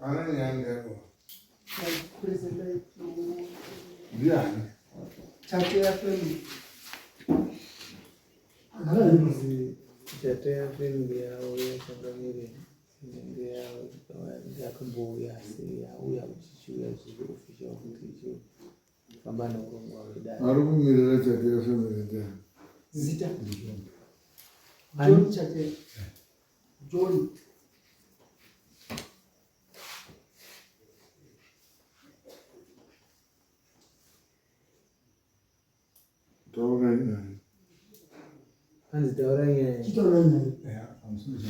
Ana yandeko. President Ndiani? chate ya family. Chate ya family yao ya changamire. Ndio yao ya kumbu ya si ya uya uchichu ya official official. Pambano kwa kidai. Arukumirira chate ya family ndiani. Zita. John chate. John. Taura ina. Anzi taura ina. Kitora ina. Amusubiza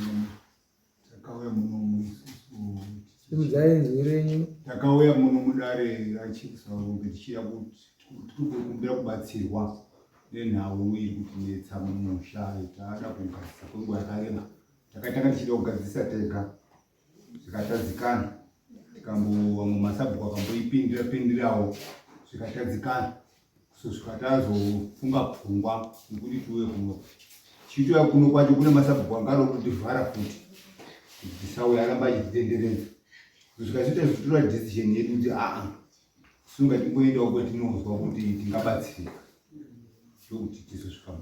takauya muno Simuzai nzirenyu. takauya muno mudare achikusauke tichiya kuti kumbira kubatsirwa nenhau iri kuti netsa mumusha taada kugadzisa kwenguva yakareba takatanga tichida kugadzisa tega zvikatadzikana tikambo masabhuku akamboipindirawo zvikatadzikana so zvikatazofunga pfungwa nekuti tuwe kuno chitoya kuno kwacho kune masabhuku angarokutivhara futi kuti tisauya aramba achititenderedza zvikazvita zvitora decision yedu kuti sunga tingoendawo kwatinozwa kuti tingabatsirika ndokuti tizosvika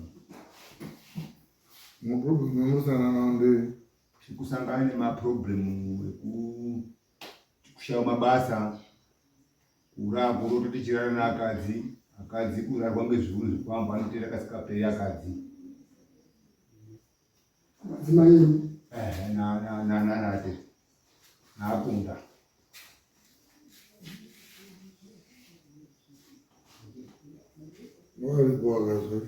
Maproblem amusangana nawo ndei? kusangana nemaproblemu ekushaya mabasa, kurako rototichirana neakadzi kurarwa ngezviuru zvekwamba anotera kasikaperi akadzi Madzimai nanate naakunda Walipo wakazwa.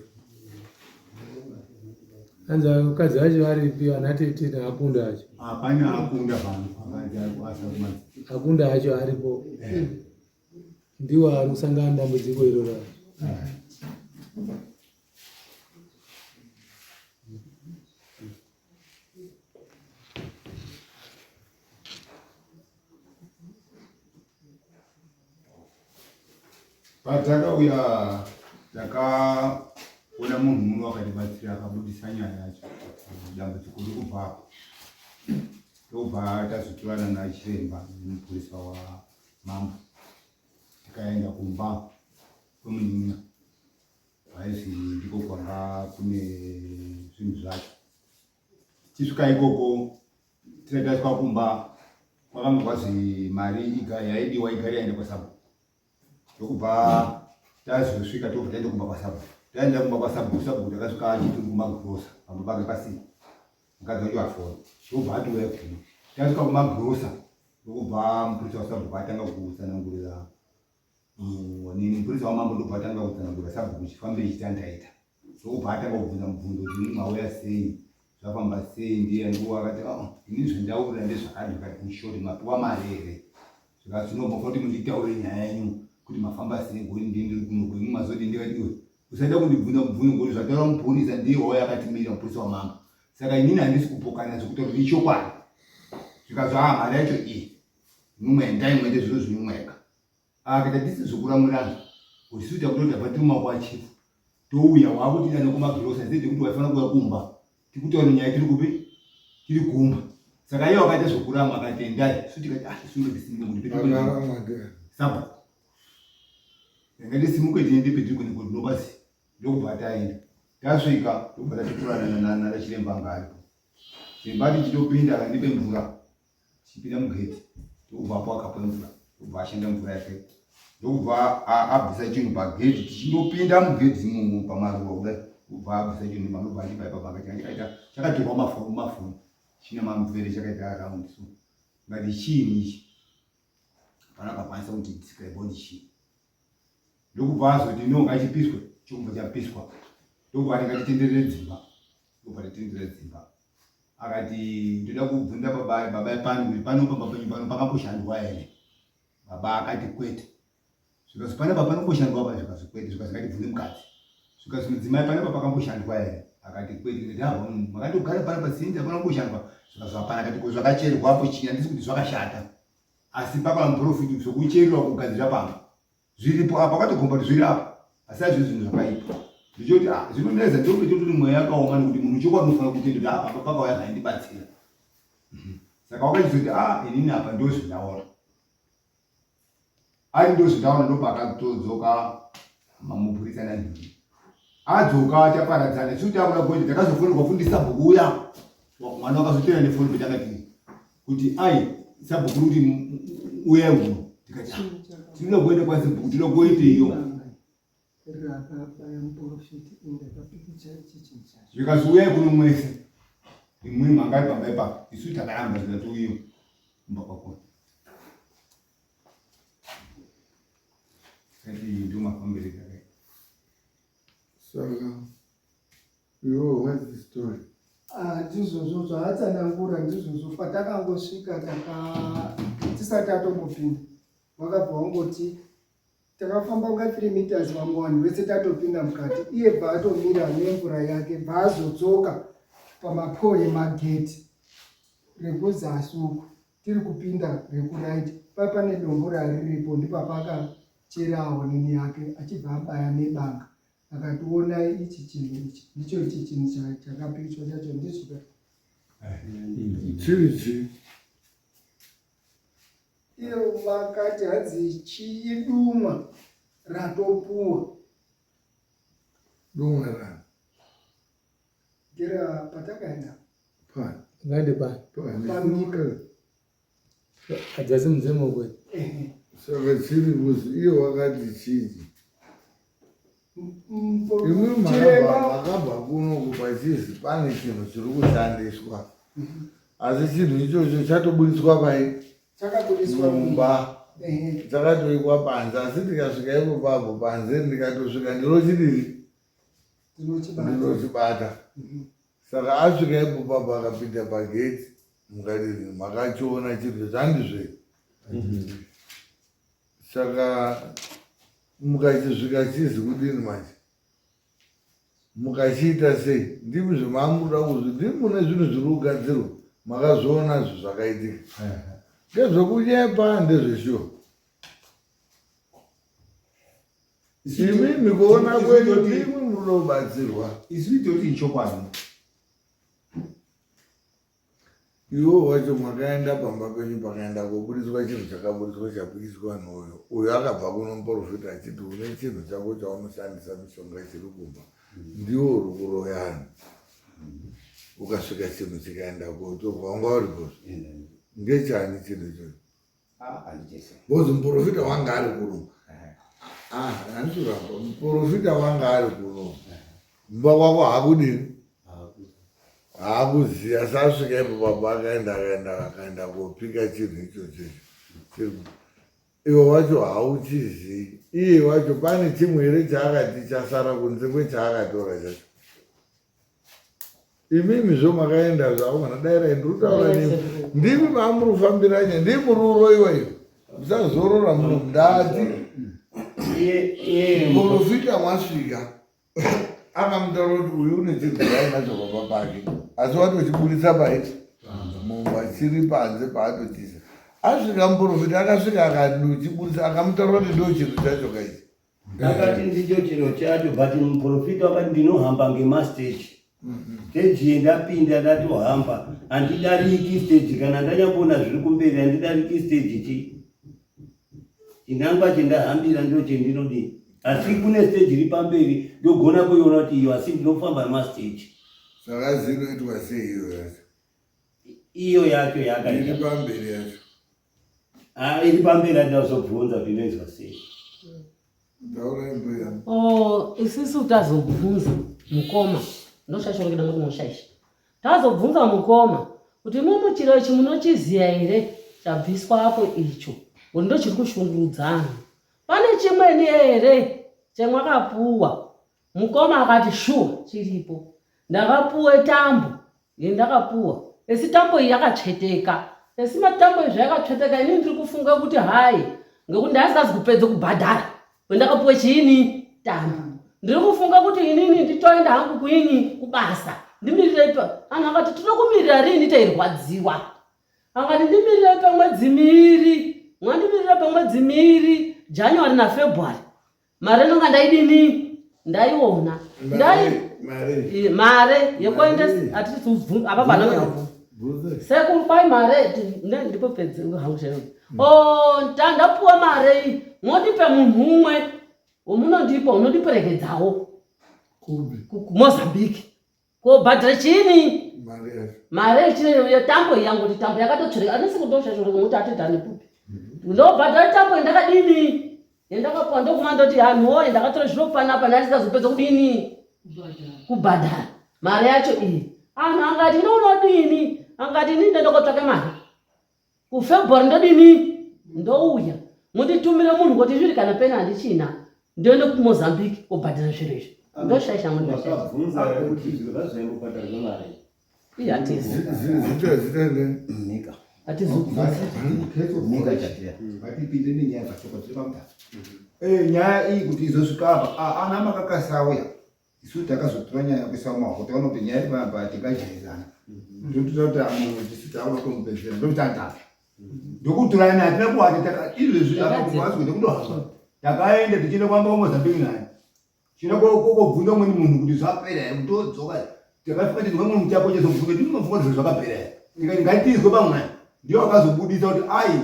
Anza mukadzi wacho aripi anatete naakunda acho. pane akunda pano akadzi arikuasa kumadzi Akunda acho aripo. Ndiwo anosangana dambudziko iroro. patakauya takaona munhu muno akatibatsira akabudisa nyaya yacho dambudziko rikubvapo ndobva tazotorana nachiremba nemupurisa wamambo tikaenda kumba kwemunyina aizi ndiko kwanga kune zvinhu zvacho tisvika ikoko tisati tasvika kumba kwakanga kwazi mari yaidiwa igari yaenda kwasabu ndokubva tazosvika tobva taenda kumba kwasabu taenda kumba kwasabu sabu takasvika achitiri kumagrosa pamba pake pasina mukadzi wacho afona ndobva atiuya kuno tasvika kumagrosa ndokubva mupurisa wasabu atanga kutsanangurira mupurisa wamambo ndobva atanga kutsanangurira sabhuku chifambire chitandaita ndokubva atanga kubvunza mubvunzo kuti mauya sei zvafamba sei ndiye nguva akati ini zvendaurira ndezvakadi vikati mushoti mapiwa mari here zvikazi zvinombofa kuti munditaure nyaya yenyu kuti mafamba sei ngoti ndiri kuno kwenyu mazoti ndikadiwe usaida kundibvunza mubvunzo ngoti zvataura mupurisa ndiye wauya akatimira mupurisa wamambo saka inini handisi kupokana zvokutaura kuti ichokwadi zvikazi mari yacho iyi mumwendai mwende zviro zvinomweka akaita tisi zvokuramurana kuti suita kuti ndabva tiri mumaoko achifu touya wakuti dane kumagirosa zedi kuti waifana kuya kumba tikutaura nyaya tiri kupi tiri kumba saka iye wakaita zvokurama akatendai sutikati sunge ndisimbe kuti sabhuku ngandisimuke tiende petiri kune kuti nobasi ndokubva taenda tasvika ndobva tatikurana nachiremba anga aripo chiremba tichitopinda akandipe mvura chipinda mugedhi ndokubvapo akape mvura ndobva ashanda mvura yake ndokubva abvisa chinhu pagedhi tichindopinda mugedhi imomo pamaruwa kudai ndobva abvisa chinhu ndobva andibaipa chakaita chakatorwa mafoni chine mamvere chakaita araundi so ngati chiini ichi panapa kwanisa kuti describe ndi chii ndokubva azoti inonga achipiswa chombo chapiswa ndokubva tikatitenderere dzimba ndobva titenderere dzimba akati ndoda kubvunza baba pano kuti pano pamba penyu pano pakamboshandwa here baba akati kwete zvikazi panapa panomboshandwa pa zvikazi kwete zvikazi ngatibvunze mukadzi zvikazi mudzimai panapa pakamboshandwa here akati kwete ndati makandogara panapa sinzi panomboshandwa zvikazi hapana akati ko zvakacherwapo chii handisi kuti zvakashata asi pakamprofiti zvokuchererwa kugadzira pamba zviripo apa kwatogomba kuti zviri apa asi azvo zvinhu zvakaipa ndichoti zvinonetsa ndokuti toti mweya yakaoma nekuti munhu chokwadi unofanira kutenda kuti apa pakauya zvaindibatsira Saka wakazoti inini apa ndozvindaona. Ari ndozvindaona ndopakatodzoka mamupurisa nanhii. Adzoka achaparadzana suti akuda kuti ndakazofonera kufundisa bhuku uya. Mwana wakazotera nefoni petakati kuti sabhuku kuti uya uno. Tikati tinoda kuenda kwasi bhuku tinoda kuita iyo. Zvikazi uyai kuno mwese. Imwe mangai pambaipa isu takaramba zvinatuiyo mbakakona. Kati ndio mafambiri kare. Saka what's the story? Ndizvozvo zvaatsanangura ndizvozvo patakangosvika tisati tatombopinda wakabva wangoti takafamba kunga 3 meters vamwe vanhu vese tatopinda mukati iye bva atomira nemvura yake bva azodzoka pamapo emageti rekuzasi uku tiri kupinda rekuraiti pane dombo rariripo ndipapakacherawo nini yake achibva abaya nebanga akationa ichi chinhu ichi ndicho ichi chinhu chakapicwa chacho ndizvo Chirichi. iyo vakati hadzi chiiduma ratopuwa Duma rani. gera patakaenda Pani. Ngade pa. panyika Ajasi mzemo kwe. Saka chiri kuzi iyo wakati chiji. Imwe makabva kuno kupachizi pane chinhu chiri kushandiswa. Asi chinhu ichocho chatobudiswa pai chakabudiswa mumba. Chakatoikwa panze asi ndikasvika ipapo panze ndikatosvika ndinochibata. Saka asvika ipapo akapinda pageti mukati makachiona chinhu chandizve. Saka mukachizvika chizi kudini manje mukachiita sei ndimi zvamamuda kuzvi ndimi mune zvinhu zviri kugadzirwa makazviona zvakaitika ngezvekuyepa ndezveshuwa imimi kuona kwedu ndimwi munobatsirwa Isu toti chokwadi. iwo wacho makaenda pamba penyu pakaenda kobudiswa chinhu chakabudiswa chabudiswa noyo uyo akabva kuno muprofita achiti une chinhu chako chaunoshandisa mishonga chiri kumba ndiwo uri kuroyana ukasvika chinhu chikaenda kotorwa wanga uri kozo ngechani chinhu ichocho bozi muprofita wanga ari kuno handikuramba muprofita wanga ari kuno mumba kwako hakudini hakuziya sasvika ipapo akaenda kopika chinhu ichocho iwo wacho hauchizii iye wacho pane chimwe here chaakati chasara kunze kwechaakatora chacho imimizvo makaenda zvavo kana daira ndirutaura nemi ndimi mamurufambiranye ndimi muri uroyiwa iyo musazorora muno ndati profita mwasvika akamutaura kuti uyu une chinhu chainacho pamba pake asi watochibudisa paiti mumba chiri panze paatotisa asvika muprofita akasvika akati uchibudisa akamutaura kuti ndo chinhu chacho kaichi akati ndicho chiro chacho but muprofita wakati ndinohamba ngemasteji stage yendapinda ndatohamba handidariki stage kana ndanyambona zviri kumberi handidariki stage chi chinangwa chendahambira ndo chendinodii asi kune stage iri pamberi ndogona kuiona kuti iyo asi ndinofamba nemasteji saka zinoitwa sei iyo yacho iyo yacho iri yakaita pamberi yacho iri pamberi andazobvunza zvinoizwa sei ndaura imbuya Isisu tazobvunza mukoma ndoshashorokeda muri mushaisha tazobvunza mukoma kuti mumu chiro ichi munochiziya here chabviswa apo icho kuti ndo chiri kushungurudzana pane chimweni here chamwakapuwa mukoma akati shuwa chiripo ndakapuwe tambo yendakapuwa esi tambo iyi yakatsveteka esi matambo izvi yakatsveteka ini ndiri kufunga kuti hai ngekuti ndaisingazi kupedza kubhadhara wendakapuwe chiini tambo ndiri kufunga kuti inini nditoenda hangu kuinyi kubasa ndimirire pa anhu akati tinokumirira rini teirwadziwa akati ndimirire pamwedzi miiri mwandimirira pamwedzi miiri January na February mare nonga ndaidini ndaiona mare yekuendesa atiti apa vana Bruce. sekuru kwai mare ndipo pedze hangu chero ndapuwa mare iyi modipe munhu umwe womunondipa unondiperekedzawo Kubi. kumozambique kobhadhara chini Maria. mare chine tambo yangu kuti tambo yakatotsvereka anisi kutoshashore kumuti atidhani kupi ndobhadhara tambo yendakadini yendakapuwa ndokuma ndoti hanhuwoye ndakatora zvinopanapa ndandikazopedza kudini kubhadhara mare yacho iyi anhu angati inonodini angati ini ndendokotsvake mari kufebruary ndodini ndouya munditumire munhu kuti zviri kana pena handichina ndoende kumozambique kobhadhara zviro izvi ndoshaisha Vakabvunza kuti zviro zvazvaingobhadharwa mari. iyi hatizi Zitende. Nyika. hatizokubvunza Nyika chateya. Ngatipinde nenyaya dzashoko dziri pamutaro. Nyaya iyi kuti izosvika apa ana makakasauya isu takazotora nyaya kuisa mumaoko taona kuti nyaya ipamba tikajaizana ndotoita kuti amwe tisu taona kumubhedhlera ndokutandapa ndokutorana hatina kuwati izvezvi apakumazoita kundohamba takaenda tichienda kuamba kumozambique naye china kokobvunza umweni munhu kuti zvapera here kuti odzoka takafika tizwe mwe mutapo chezobvuke ndinofunga zviro zvakapera here ngatizwe pamwe ndiyo akazobudisa kuti ai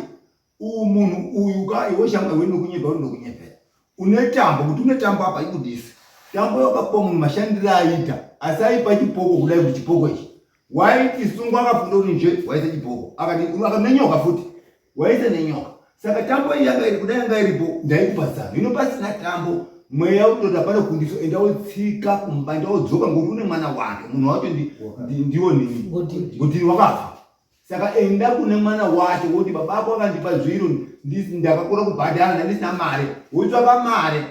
munhu uyu kai woshamwa wenu kunyepa unokunyepera une tambo kuti une tambo apa ibudisi tambo yakapuwa munhu mashandiro aita asi aipa chipoko kudai kuti chipoko ichi waiti sungu akafunda kuti nje waisa chipoko akati nenyoka futi waisa nenyoka saka tambo iyi yanga iri kudai yanga iripo ndaikupa zano hino pasina tambo mweya utoda pane kundiso enda wotsika kumba enda wodzoka ngokuti une mwana wake munhu wacho ndiwo nini ngotini wakafa saka enda kune mwana wake woti babako akandipa zviro ndakakura kubhadhara ndandisina mare wotsvaka mare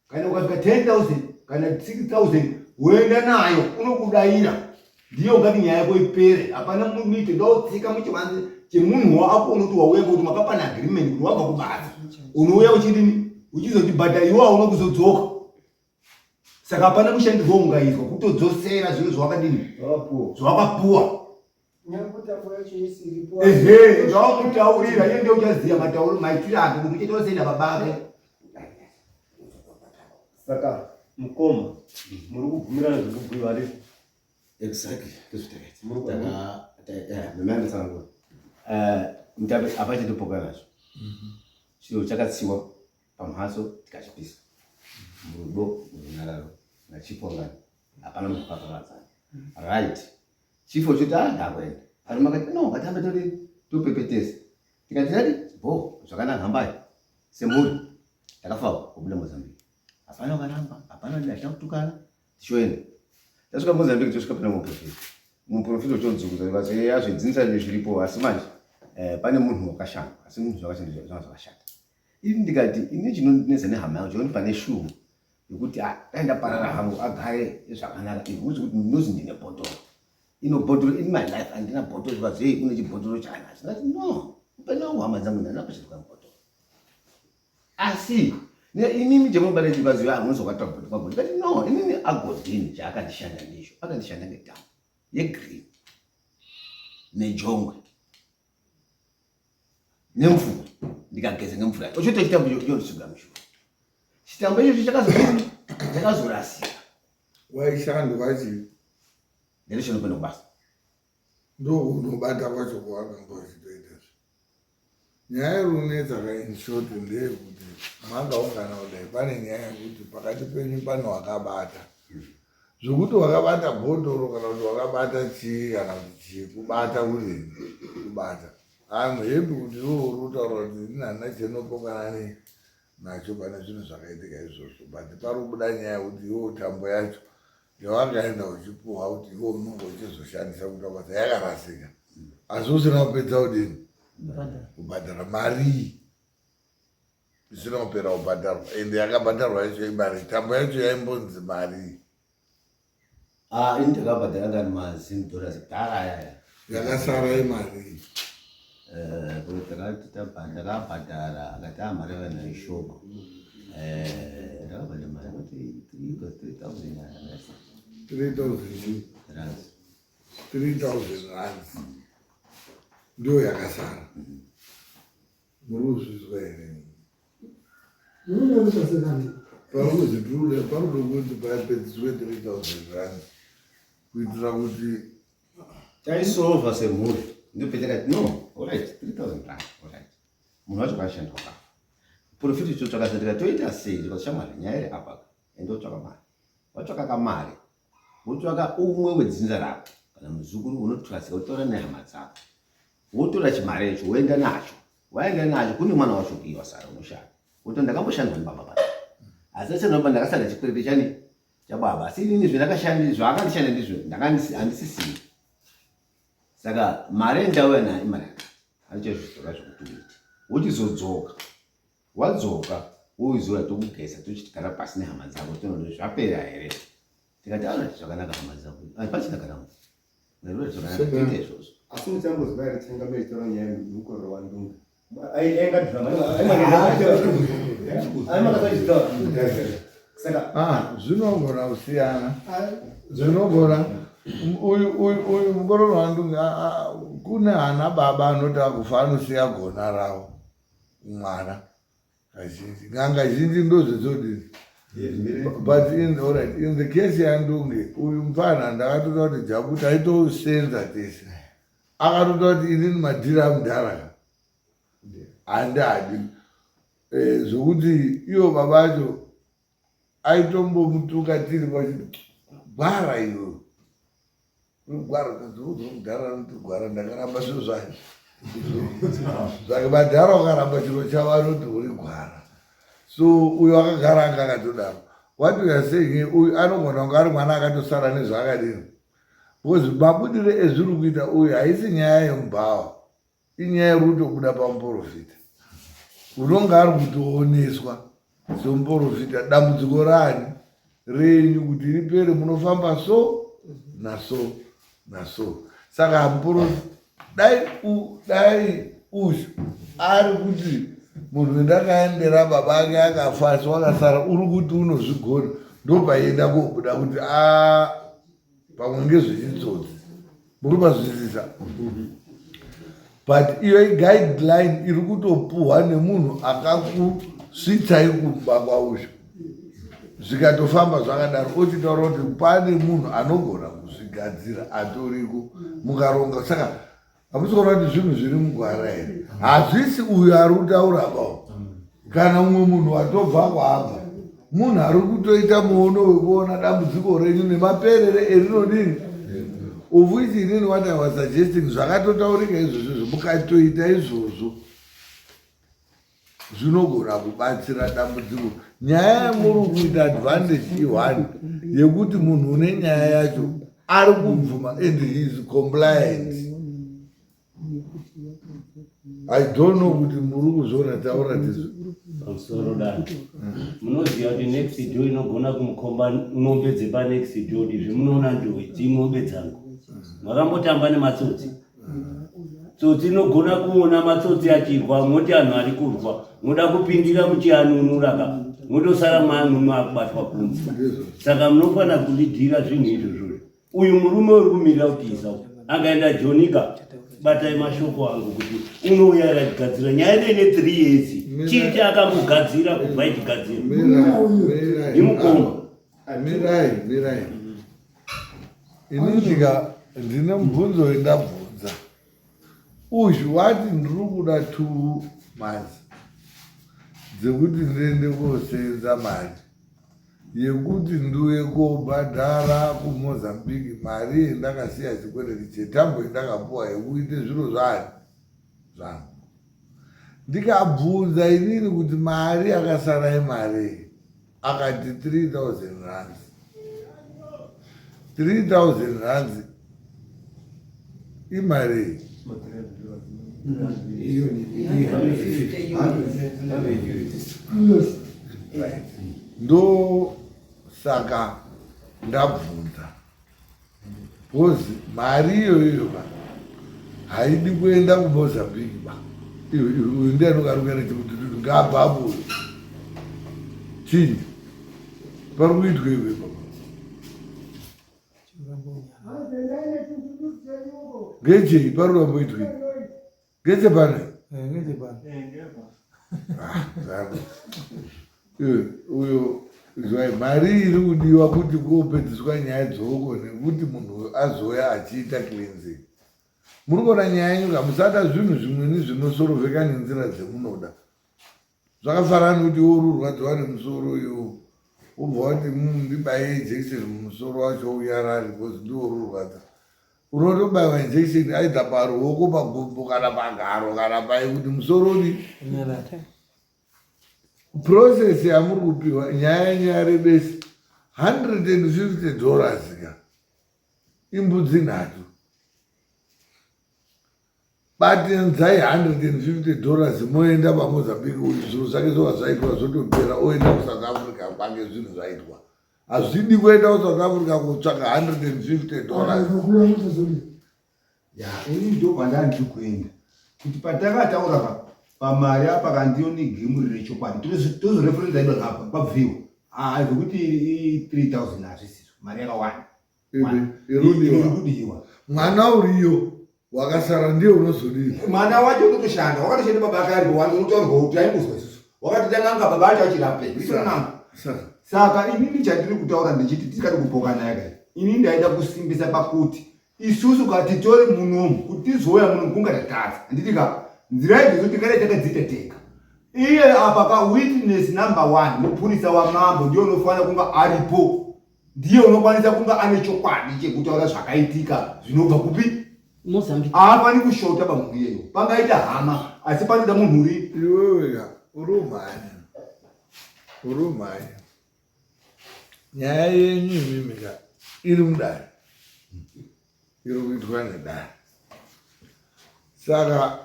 kana ukasvika 10,000 kana 6,000 woenda nayo unokudayira ndiyo ngati nyaya yako ipere hapana mumite ndotsika muchivanze chemunhu wako unoti wauya kuti makapana agreement kuti wabva kubasa unouya uchidini uchizotibhadhara iwawo unokuzodzoka saka hapana mushandirwo ungaizwa kutodzosera zviro zvawakadini zvawakapuwa nyakutambo yacho isiripo zvawakutaurira iye ndio uchaziya matauro maitiro ake kuti uchaita usenda babake Saka mukoma muri kubvumirana zvekubhuyiwa ri Exactly. Memanda sangu. Mtabe apache topoka nacho. Chiro chakatsiwa pamhatso tikachipisa. Murudo munararo na chipongana. Hapana munhu akaparadzana. Right. Chifo chota ndakwenda. Ari makati no ngatambe tori topepetesa. Tikati radi bo zvakanaka hambai. Semuri takafa kubuda Mozambique. Hapana kanamba, hapana ndasha kutukana. Tishoenda. Tasvika Mozambique tosvika pana muprofita. Muprofita uchodzukuza kuti yazvidzinisa nezviripo asi manje pane munhu wakashanda asi munhu zvakashanda. Ini ndikati ini chinonesa nehama yangu choni pane shumu yekuti aenda parara hangu agare zvakanaka ivuze kuti ndinozi ndine botoro. Ino botoro in my life andina botoro zvazi une chibotoro chana. Ndati no, upenyu wangu hama dzangu ndanakusvika botoro. Asi inini chemubare chikaziva hamuzokataura kuti pabodi kati no inini agodini chaakandishanda ndizvo akandishanda ngetambo yegreen nejongwe nemvura ndikageze nemvura ochoita chitambo chondisuga mushuwa chitambo ichocho chakazorasika Waishandwa chi nderishinopenda kubasa ndo unobata kwacho kwavakambozvitoita nyaya runetsa kainshoti ndeyekuti mangaungana kudai pane nyaya yekuti pakati penyu pane wakabata zvokuti wakabata bhodhoro kana kuti wakabata chii kana kuti chii kubata kuzini kubata amhepi kuti iwo urutaura kuti ndinhana chenopokana nacho pane zvinhu zvakaitika izvozvo but pari kubuda nyaya yekuti iwo tambo yacho yawangaenda uchipuwa kuti iwo unonge uchizoshandisa kuita basa yakarasika asi usina kupedza kudini kubhadhara mari isina kupera kubhadharwa ende yakabhadharwa yacho imari tambo yacho yaimbonzi mari ini ndakabhadhara ngani $10 kudhara yaya yakasara imari kuti ndakabhadhara akati amari vana ishoko ndakabhadhara mari kuti 3,000 rands ndio yakasara muri kuzvizwa here unonosasekani parikuzvitule parikuti papedziswe 3,000 rands kuitira kuti taisova semhuri ndopedza kati no alright 3000 rand alright munhu wacho kwashanda wakafa profiti chotsvaka zvatika toita sei zvakashamwari nyaya iri apa ende wotsvaka mari watsvaka kamari wotsvaka umwe wedzinza rako kana muzukuru unotrasika wotaura nehama dzako wotora chimari icho woenda nacho waenda nacho kune mwana wacho kuiwa sara unoshanda woto ndakamboshandwa nibaba baba asi achanobva ndakasada chikwereti chani chababa asi inini zvandakashandi zvaakandishanda ndizvo handisisii saka mari endauya nayo imari yake haichazvitora zvokuti wochizodzoka wadzoka woizoya tokugesa tochitigara pasi nehama dzako tonono zvapera here tikati ana zvakanaka hama dzako pachinakaramo nerure zvakanaka izvozvo asi muchambozwa here tsenga meitora nyaya mukororo wandunga zvinogona kusiyana zvinogona uyu mukororo wandunga kune ana baba anoti akufa anosiya gona ravo mwana kazhinji n'anga zhinji ndozvizodini but in the case yandunge uyu mufana ndakatoda kuti jabuti aitosenza tese akatoda kuti inini madhiri amudharaka handihadi zvokuti iwo babacho aitombomutuka tiri pachiti gwara iyo gwara kazokudhara noti gwara ndakaramba zvo zvacho zvake madhara ukaramba chiro chavo anoti uri gwara so uyo akagara anga akatodaro what we are saying uyu anogona kunge ari mwana akatosara nezvaakadini because mabudire ezviri kuita uyu haisi nyaya yemubhawa inyaya yeri kutobuda pamuprofita unonge ari kutooneswa semuprofita dambudziko rani renyu kuti ripere munofamba so naso naso saka dai ushu ari kuti munhu ndakaendera baba ake akafa so wakasara uri kuti unozvigona ndopaienda kobuda kuti pamwe ngezvechitsotsi muri mazwisisa but iyo guideline iri kutopuhwa nemunhu akakusvitsai kumba kwausho zvikatofamba zvakadaro ochitaura kuti pane munhu anogona kuzvigadzira atoriko mukaronga saka hamusikaona kuti zvinhu zviri mugwara here hazvisi uyu ari kutaura pao kana mumwe munhu watobva kwaabva munhu ari kutoita muono wekuona dambudziko renyu nemaperere erinodini of which inini what I was suggesting zvakatotaurika izvozvo mukatoita izvozvo zvinogona kubatsira dambudziko nyaya yamuri kuita advantage i1 yekuti munhu une nyaya yacho ari kubvuma and he is compliant. I don't know kuti muri kuzona taura tizvo pamusoro dano munoziva kuti next door inogona kumukomba mombe dzepa next door izvi munoona njowe dzimombe dzangu makambotamba nematsotsi tsotsi inogona kuona matsotsi achirwa moti anhu ari kurwa moda kupindira muchianunura motosara mwanunu akubatwa kunzi saka munofana kulidhira zvinhu izvozvo uyu murume uri kumirira kutiisa akaenda jonika batai mashoko angu kuti unouya akagadzira nyaya ine 3 years chii chaakambogadzira kubva ichigadzira imukomba mirai inindika ndine mubvunzo wendabvunza uzhu wati ndiri kuda 2 months dzekuti ndiende kosenza mari yekuti ndiuye kobhadhara kuMozambique mari yendakasiya chikwereti chetambo yendakapuwa yekuite zviro zvangu ndikabvunza inini kuti mari akasara imari akati 3000 rands 3000 rands imari ndo saka ndabvunza because mari iyoyo haidi kuenda kuMozambique uyu ndiye anokarukana kuti ngabhabu chii pari kuitwa iwe ngechei pari kamboitwa ngechepane uyo zvai mari iri kudiwa kuti kuopedziswa nyaya dzoko nekuti munhu azoya achiita cleansing muri kuona nyaya yenyuka musada zvinhu zvimweni zvinosorovheka nenzira dzemunoda. Zvakafanana kuti ururwadziwa nemusoro uyu ubva wati ndibaye injection mumusoro wacho uyarari because ndiwo ururwadza. Unotobayiwa injection aidha paruoko, pagumbo kana pagaro kana pai kuti musoro uri process yamuri kupiwa nyaya yenyaya rebesi $150 ka imbudzi 3 batenzai $150 moenda paMozambique kuti zviro zvake zvova zvaitwa zvotopera oenda kuSouth Africa kwange zvinhu zvaitwa. Hazvidi kuenda kuSouth Africa kutsvaka $150. Ini ndo kwandandiri kuenda kuti patakataura pamari apa kandioni gemu rine chokwadi tozoreferenza ido apa pabviwa zvekuti 3000 hazvisizo mari yakawanda Irudiwa. Mwana uriyo wakasara ndiye unozodini. Mwana wacho unotoshanda wakatoshanda baba ake aripo unotaurwa kuti aimbozwa isusu wakati tanganga baba acho achirape isonanga. Saka inini chandiri kutaura ndechiti tikati kupoka naye kai inini ndaida kusimbisa pakuti isusu katitori munomu kuti tizouya munomu kungatadza handitika nzira idzodzo tikada takadziteteka. Iye apa ka witness number 1 mupurisa wamambo ndiye unofanira kunga aripo, ndiye unokwanisa kunga ane chokwadi chekutaura zvakaitika zvinobva kupi Mozambique. Haafani kushota pamunhu iyeyo pangaita hama asi panoda munhu uri iweweka urumhanya nyaya yenyu imimika iri mudare iri kuitwa nedare. Saka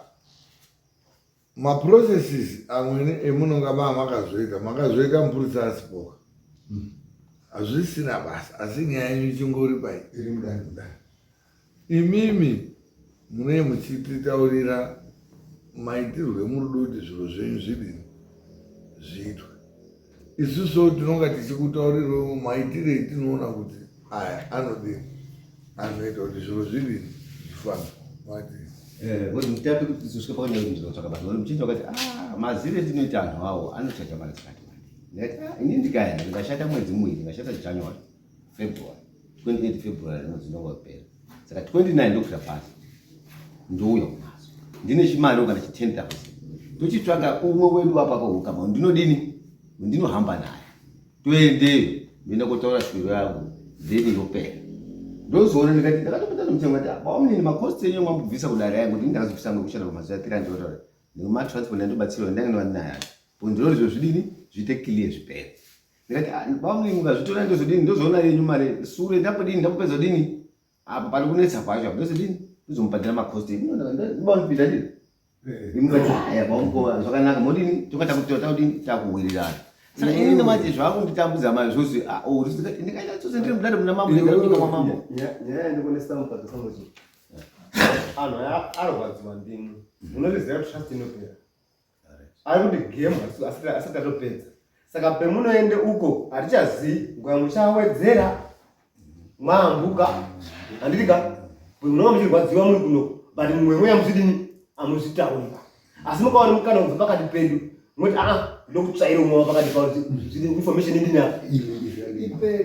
maprocesses amweni emunonga makazoita mupurisa asipoka hazvisina basa asi nyaya yenyu ichingori pai iri mudare. Imimi munee muchititaurira maitirwo emurudo kuti zviro zvenyu zvidini zviitwe. Isusu tinonga tichikutaurirawo maitire etinoona kuti aya anodini anoita kuti zviro zvidini zvifambe. Kuti mutape kuti tizosvika pakanyaya kuti ndinotsvaka basa ngoti muchinzi wakati mazire etinoita anhu awo anoshata mari dzakati wandei. Ini ndikaenda ndikashata mwedzi muviri ndikashata January February 28 February rinodzinonga kupera. Saka 29 ndokusvika pasi ndouya kunazo ndine chimari kana chi10,000 tochitsvaka umwe wedu apa pahukama ndinodini ndinohamba naye toendeyo ndoenda kotaura shwiro yangu then yopera. Ndozoona ndikati ndakatopita nomutengo ati baomnini makosti enyu mwambubvisa kudare yangu kuti ndakazopisa kushanda kwamazuva 3 ndotaura nematransport ndobatsirwa ndange naye ndinoti zviro zvidini zviite clear zvipere. Ndikati baomnini mukazvitora ndozodini ndozoona yenyu mari sure ndapodini ndapopedza dini apa pari kunetsa pacho apo ndozodini ndizomubhadhira makosti ndinopinda ndini ndimukati haya baomukova zvakanaka modini tokatakutotaudini takuwirirana. Saka ini ndamati zvakunditambudza mari zvose ndikaita chose ndiri mudare muna mambo ndikarunyika kwa mambo. Nyaya ndikonesa mukadzosa muchi anhu arwadziwa ndini munoriziva kuti trust inopera ari kuti game asati atopedza. Saka pemunoende uko hatichazii nguva muchawedzera mwambuka handitika munonga muchirwadziwa muri kunoko but mumwe mweya muchidini amuzvitaurira asi mukaona mukana kubva pakati pedu moti ndokutsvaira umwe pakati pauti information indina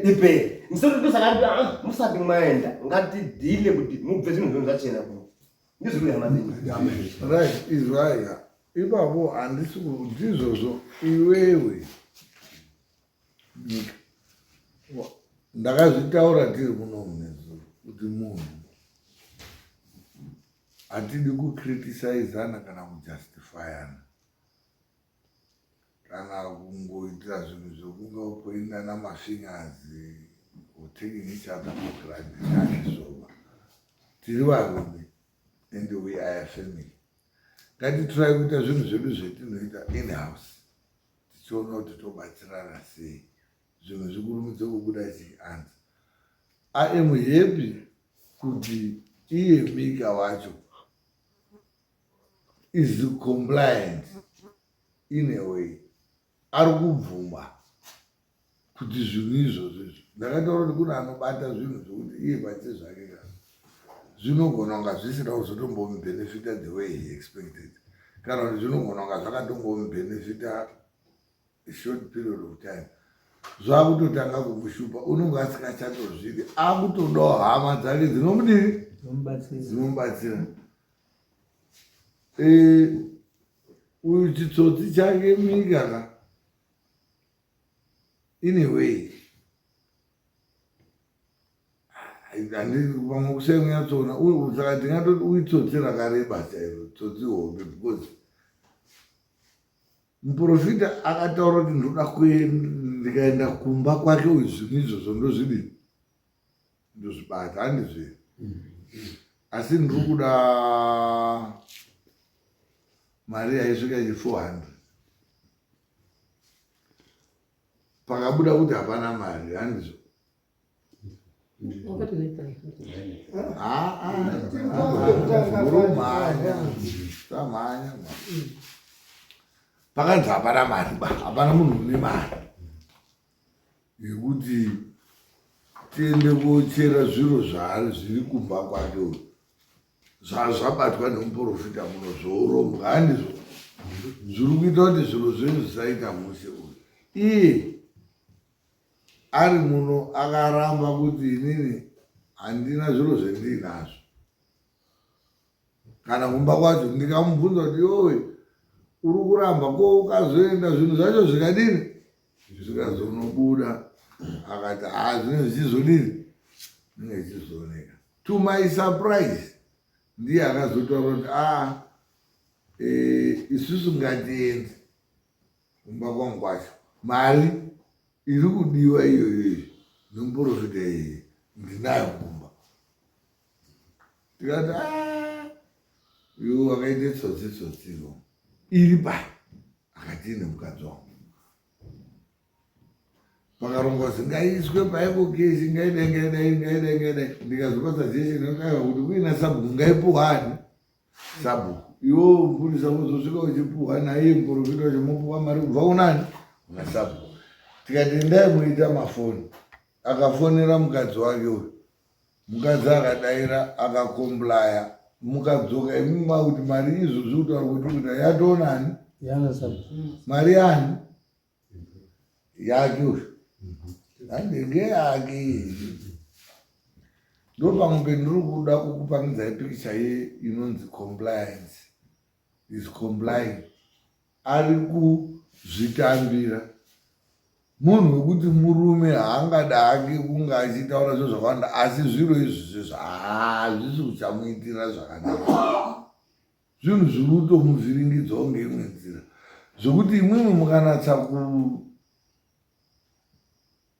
ipere nisototosaka musati mwaenda ngatidhile kuti mubve zvinhu zvinhu zvachena kuno ndizviri hamazenyu right izvaya ipapo handisi ndizvozvo iwewe nyika ndakazvitaura tiri muno munezuro kuti munhu hatidi kucriticizana kana kujustifyana kana kungoitira zvinhu zvokunga upoindana mafingers or taking each other for granted. Zvova tiri varume and we are a family. Ngatitry kuita zvinhu zvedu zvetinoita in house tichiona kuti tobatsirana sei zvinhu zvikurumidze kubuda chianza. I am happy kuti iye Mika wacho is compliant in a way. Ari kubvuma kuti zvinhu izvozvo ndakataura kuti kuna anobata zvinhu zvokuti iye pachite zvake kana zvinogona kunga zvisina kuzotombomubhenefita the way he expected kana kuti zvinogona kunga zvakatombomubhenefita a short period of time. Zvakutotanga kumushupa unonga asikachatozvidi akutodawo hama dzake dzinomudini dzinomubatsira uyu chitsotsi chake munyika anyway vamwe kusemunyatsona saka ndingatoti uitsotsi rakareba chairo tsotsi hombe because muprofita akataura kuti ndoda ndikaenda kumba kwake uyu zvinhu izvozvo ndozvidini ndozvibata handizviri asi ndiri kuda mari yaisvika 400 pakabuda kuti hapana mari handizvo samhanya pakanzi hapana mari hapana munhu une mari yekuti tiende kochera zviro zvaari zviri kumba kwake uyu zvabatwa nemuprofita muno zvouromba handizvo zviri kuita kuti zviro zvenyu zvisaita mushe uyu iye ari muno akaramba kuti inini handina zviro zvendinazvo kana kumba kwacho ndikamubvunza kuti yowe uri kuramba ko ukazoenda zvinhu zvacho zvikadini zvikazonobuda akati zvinenge zvichizodini zvinenge zvichizooneka to my surprise ndiye akazotaura kuti isusu ngatienzi kumba kwangu kwacho mari iri kudiwa iyoyo nomuprofita iyi ndinayo kumba tikati iwo akaite tsotsi iri pai akati ine mukadzi wangu pakarongwa zingaiswe paipo kesi ngaidai ndikazopasa zeshe nokaiwa kuti kuina sabhuku ngaipuhani sabhuku iwo mupurisa uzosvika uchipuhwa naiye muprofita wacho mopuwa mari kubva kunani una sabhuku tikati ndai muita mafoni akafonera mukadzi wake uyu mukadzi akadaira akakomplaya mukadzoka imima kuti mari izvozvi kutaura kuti yatoonani mari yani yake uyu handenge yake ndo pamwe ndiri kuda kukupangidzai pikicha inonzi compliance is complying ari kuzvitambira munhu wekuti murume haangada hake kunge achitaura zvo zvakawanda asi zviro izvi zvisi kuchamuitira zvakanaka zvinhu zviri kutomuvhiringidzawo ngeimwe nzira zvokuti imwimwe mukanatsa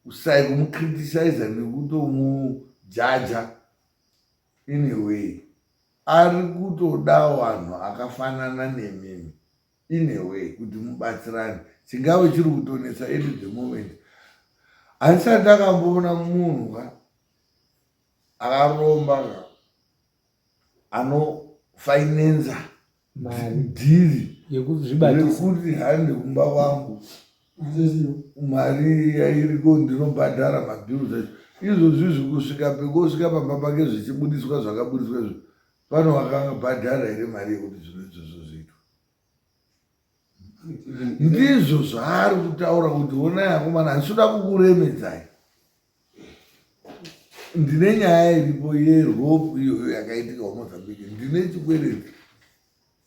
kusai kumukriticiza nekutomujaja in a way ari kutoda vanhu akafanana nemimi in a way kuti mubatsirane chingave chiri kutonetsa at the moment handisati akamboona munhu akaromba anofinanza dhiri rekuti handi kumba kwangu mari yairiko ndinobhadhara mabhiru zacho izvozvi zvikusvika pekosvika pamba pake zvichibudiswa zvakabudiswa izvo pano vakangabhadhara here mari yekuti zvino izvozvo zviitwa ndizvo zvaari kutaura kuti onai akomana handisvoda kukuremedzai ndine nyaya iripo yerope iyoyo yakaitika kumozambike ndine chikwereti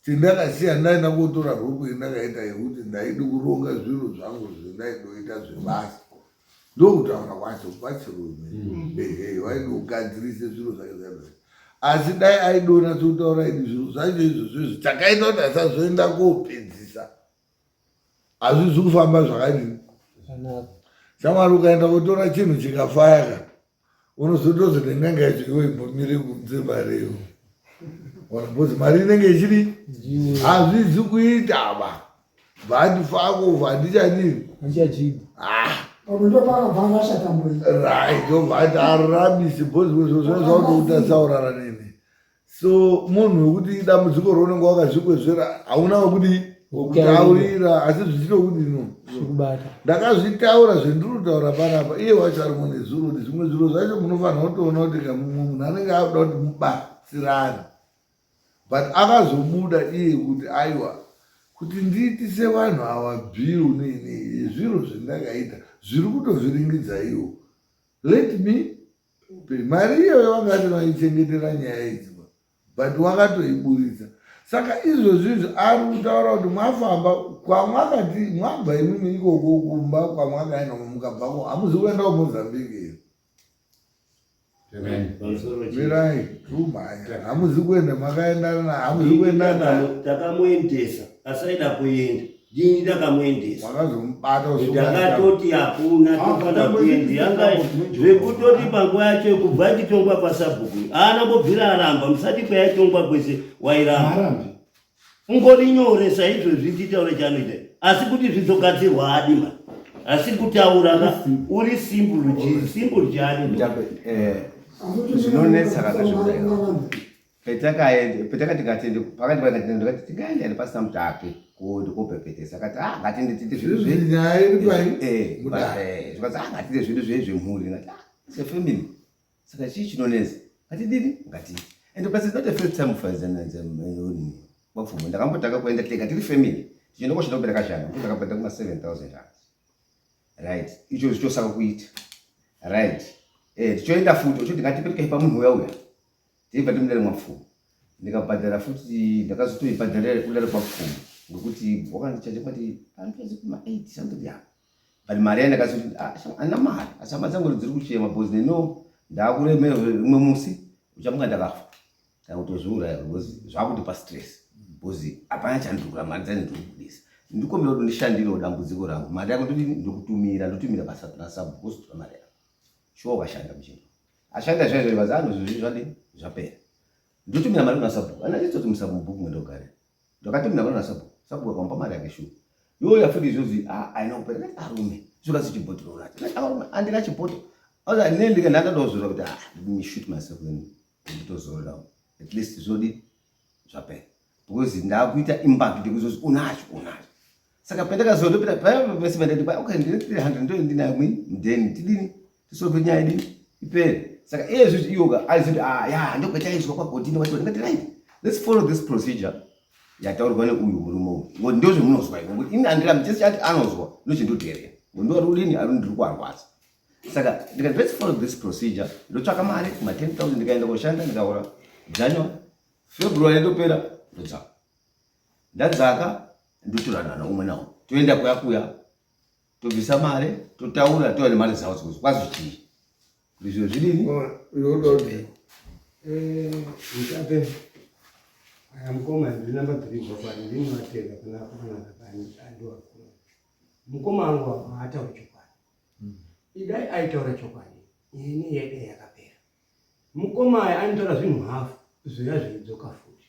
chendakasiya ndaenda kotora rope yendakaita yekuti ndaidi kuronga zviro zvangu zvendaidoita zvebasa ndokutaura kwacho kwachirume waide kugadzirise zviro zvake zvaizvozvo asi dai aidona sotaura idi zviro zvacho izvozvo chakaita kuti asazoenda kopedzisa hazvizi kufamba zvakadini shamwari ukaenda kotora chinhu chikafayaka unozotozoti ndanga yacho iwe imbomire kunze mareyo bcause mari inenge ichiri hazvizi kuita ba vati fako vandichadini right ovati arurambisi bcauseuzvazvautotsaurara nene so munhu wekuti idambudziko raunenge wakazvikwezvera hauna wekuti wokutaurira asi zvichitokuti no ndakazvitaura zvendiri kutaura panapa iye wacho ari mune zuro kuti zvimwe zviro zvacho munofanira kutoona kuti munhu anenge akuda kuti mubatsirane but akazobuda iye kuti aiwa kuti ndiitise vanhu ava bhiru nini zviro zvendakaita zviri kutovhiringidza iwo let me pay mari iyoyo vangati vaichengetera nyaya idzi but wakatoiburitsa saka izvozvizvo ari kutaura kuti mwafamba kwamwakati mwabva imimi ikoko kumba kwamwakaenda mukabvako hamuzi kuenda kumozambike mirai rumhanya hamuzi kuenda makaendana hamuzi kuendana takamuendesa asaida kuenda dini takamuendesa wakazomubata takatoti hakuna tofana kuenda yanga zvekutoti panguva yacho kubva achitongwa kwasabhuku anambobvira aramba musati kwaitongwa kwese wairamba ungori nyore saizvozvi titaure chanoita asi kuti zvizogadzirwa adima asi kutaura uri simbulu chani zvinonetsa kana zvekudai petakati ngatende pakati pakati ndakati tingaenda nepasina mutake kopepetesa akati ngatende tite zvinhu zvinhu zvemhuri ngati sefamily saka chii chinonetsa ngatidini ngati and but it's not the first time for mapfumo ndakambotaka kuenda tega tiri family tichienda koshanda kubereka shanga ndakabhadha kuma 7,000 right icho zvichosaka kuita right tichoenda futi uchoti ngatiperekai pamunhu uya tibva timudare mwapfumo ndikabhadhara futi ndakazotoibhadharira kudare kwapfumo ngekuti wakandichaje kwati anopedze kuma 8 something ya but mari yandakazoti ana mari asi hama dzangu dziri kuchema bhozi neno ndakuremera rimwe musi uchamunga ndakafa kana kutozviuraya because zvakuti pastress because hapana chandikura mari dzandikubudisa ndikombera kuti ndishandirewo dambudziko rangu mari yako ndotumira basa rasabu kuzotora mari yako shuwa ukashanda muchinhu ashanda zvaizvo bazi anozvizvi zvadini zvapera ndotumira mari kunasabu anachitoti musabhuku mwendogare ndakatumira mari kunasabu sabu akampa mari yake shuwa yoya futi izvozvi aina kupera kati arume zvokasi chibhotoro unati andina chibhotoro asa nendike ndandadozora kuti let me shoot myself then nditozoro down at least zvodi zvapera because ndakuita impact ndikuzozi unacho saka pendakazotopita paya pese pendati pa okay ndine 300 ndo ndinayo then tidini tisolve nyaya idini ipere saka ezvi iyoga alizoti ya ndokwetaizwa kwagotini wati ndingati right let's follow this procedure yataurwa neuyu murume uyu ngoti ndozvo munozwa ngoti ini andira mutesi chati anozwa ndochindodherera ndori udini ari ndiri kuarwadza saka ndikati let's follow this procedure ndotsvaka mari kuma 10,000 ndikaenda koshanda ndikaura January February ndopera ndodzaka ndadzaka ndotorana naumwe nawo toenda kuya tobvisa mari totaura tova nemari dzavo dzikuzi kwazi chii kuti zviro zvidini yododi mutape mukoma ndinamba 3 bafari ndinowatega kuna bani andoa mukoma wangu hataura chokwadi idai aitaura chokwadi ini yede yakapera mukoma aya anotaura zvinhu hafu zviya zveidzoka futi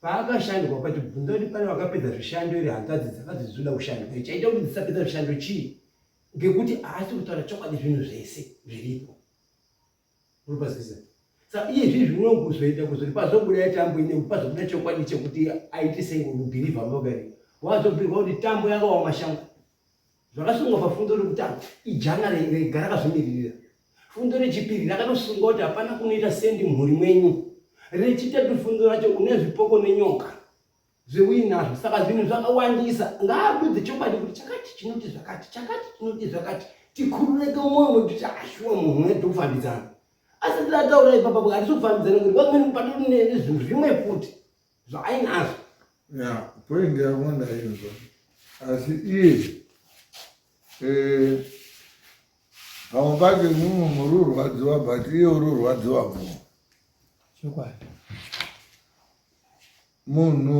paakashandwa pati bvunza kuti pane wakapedza zvishando iri hanzvadzi dzakadzizvida kushanda chaita kuti dzisapedza zvishando chii ngekuti haasi kutaura chokwadi zvinhu zvese zviripo uripazivisa saka iye zvizvi zvinozoita kuzoti pazobuda tambo ine pazobuda chokwadi chekuti aite sei mubhirivha mogari wazobhirwa kuti tambo yakawa mashango zvakasungwa pafundo rekutanga ijana regara kazvimiririra fundo rechipiri rakatosunga kuti hapana kunoita sendi mhuri mwenyu rechitatu fundo racho une zvipoko nenyoka zveuyi nazvo saka zvinhu zvakawandisa ngaabudze chokwadi kuti chakati chinoti zvakati chakati chinoti zvakati tikurureke mwoyo wekuti ashuwa munhu wedu kufambidzana asi ndataura ipapa hatisi kufambidzana ngekuti kwamweni patori nezvinhu zvimwe futi zvaainazvo ya pointi yako ndaizwa asi iye pamwe pake mumwe muri urwadziwa but iye uri urwadziwa mumwe chokwadi munhu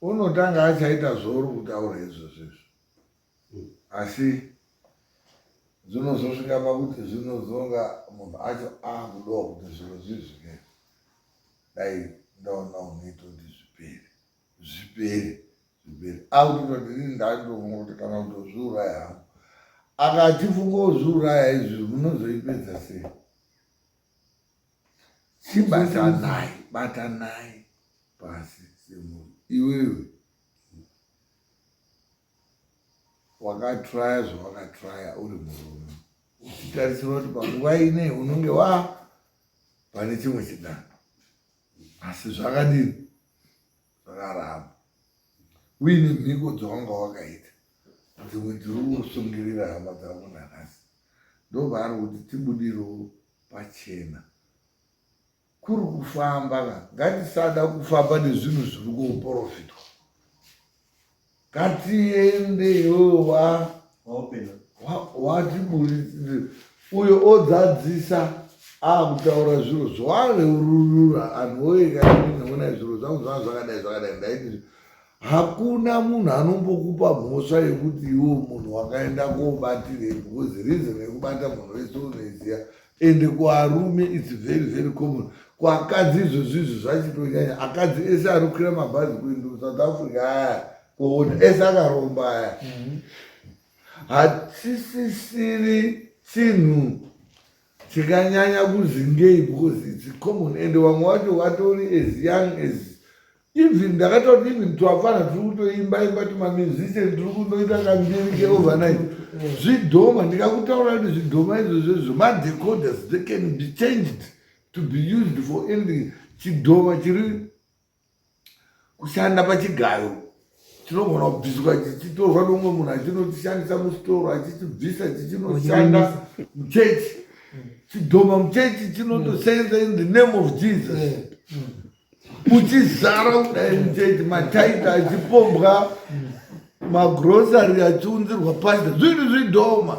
unotanga achaita zvouri kutaura izvozvizvo asi zvinozosvika pakuti zvinozonga munhu acho akudawo kuti zviro zvizvike dai ndaona unoita kuti zvipere akutototi ini ndandofunga kuti kana kutozviuraya hangu akatifunga kuzviuraya izvi munozoipedza sei chibatanai pasi semunhu iwewe wakatraya zvawakatraya uri murume uchitarisira kuti panguva inei unonge pane chimwe chidanho asi zvakadini zvakaramba uine mhiko dzawanga wakaita dzimwe dziri kusungirira hama dzavo nakasi ndobva ari kuti tibudirewo pachena kuri kufamba ngatisada kufamba nezvinhu zviri kuprofitwa ngatiendeyo watiburisire uyo odzadzisa akutaura zviro zvareurura anhu oyekaninaona zviro zvangu zvaa zvakadai ndaiti hakuna munhu anombokupa mhosva yekuti iwo munhu wakaenda kobatire because reason yekubata munhu wese unoiziya ende kuarume its very very common kuakadzi izvozvizvo zvachitonyanya akadzi ese anokwira mabhazi kuenda South Africa aya kuona ese akaromba aya hatisisiri chinhu chikanyanya kuzingei because its common ende wamwe wacho watori as young as even ndakatoti even twafana tiri kutoimba timamusician tiri kunoita kambiri keovernight zvidhoma ndikakutaura kuti zvidhoma izvozvozvo madecoders they can be changed to be used for anything. Chidhoma chiri kushanda pachigayo chinogona kubviswa chichitorwa nomwe munhu achinochishandisa musitoro achichibvisa chichinoshanda muchechi. Chidhoma muchechi chinotosenza in the name of Jesus. Uchizara kudai muchechi mataita achipombwa magrosari achiunzirwa pasta zvinhu zvidhoma.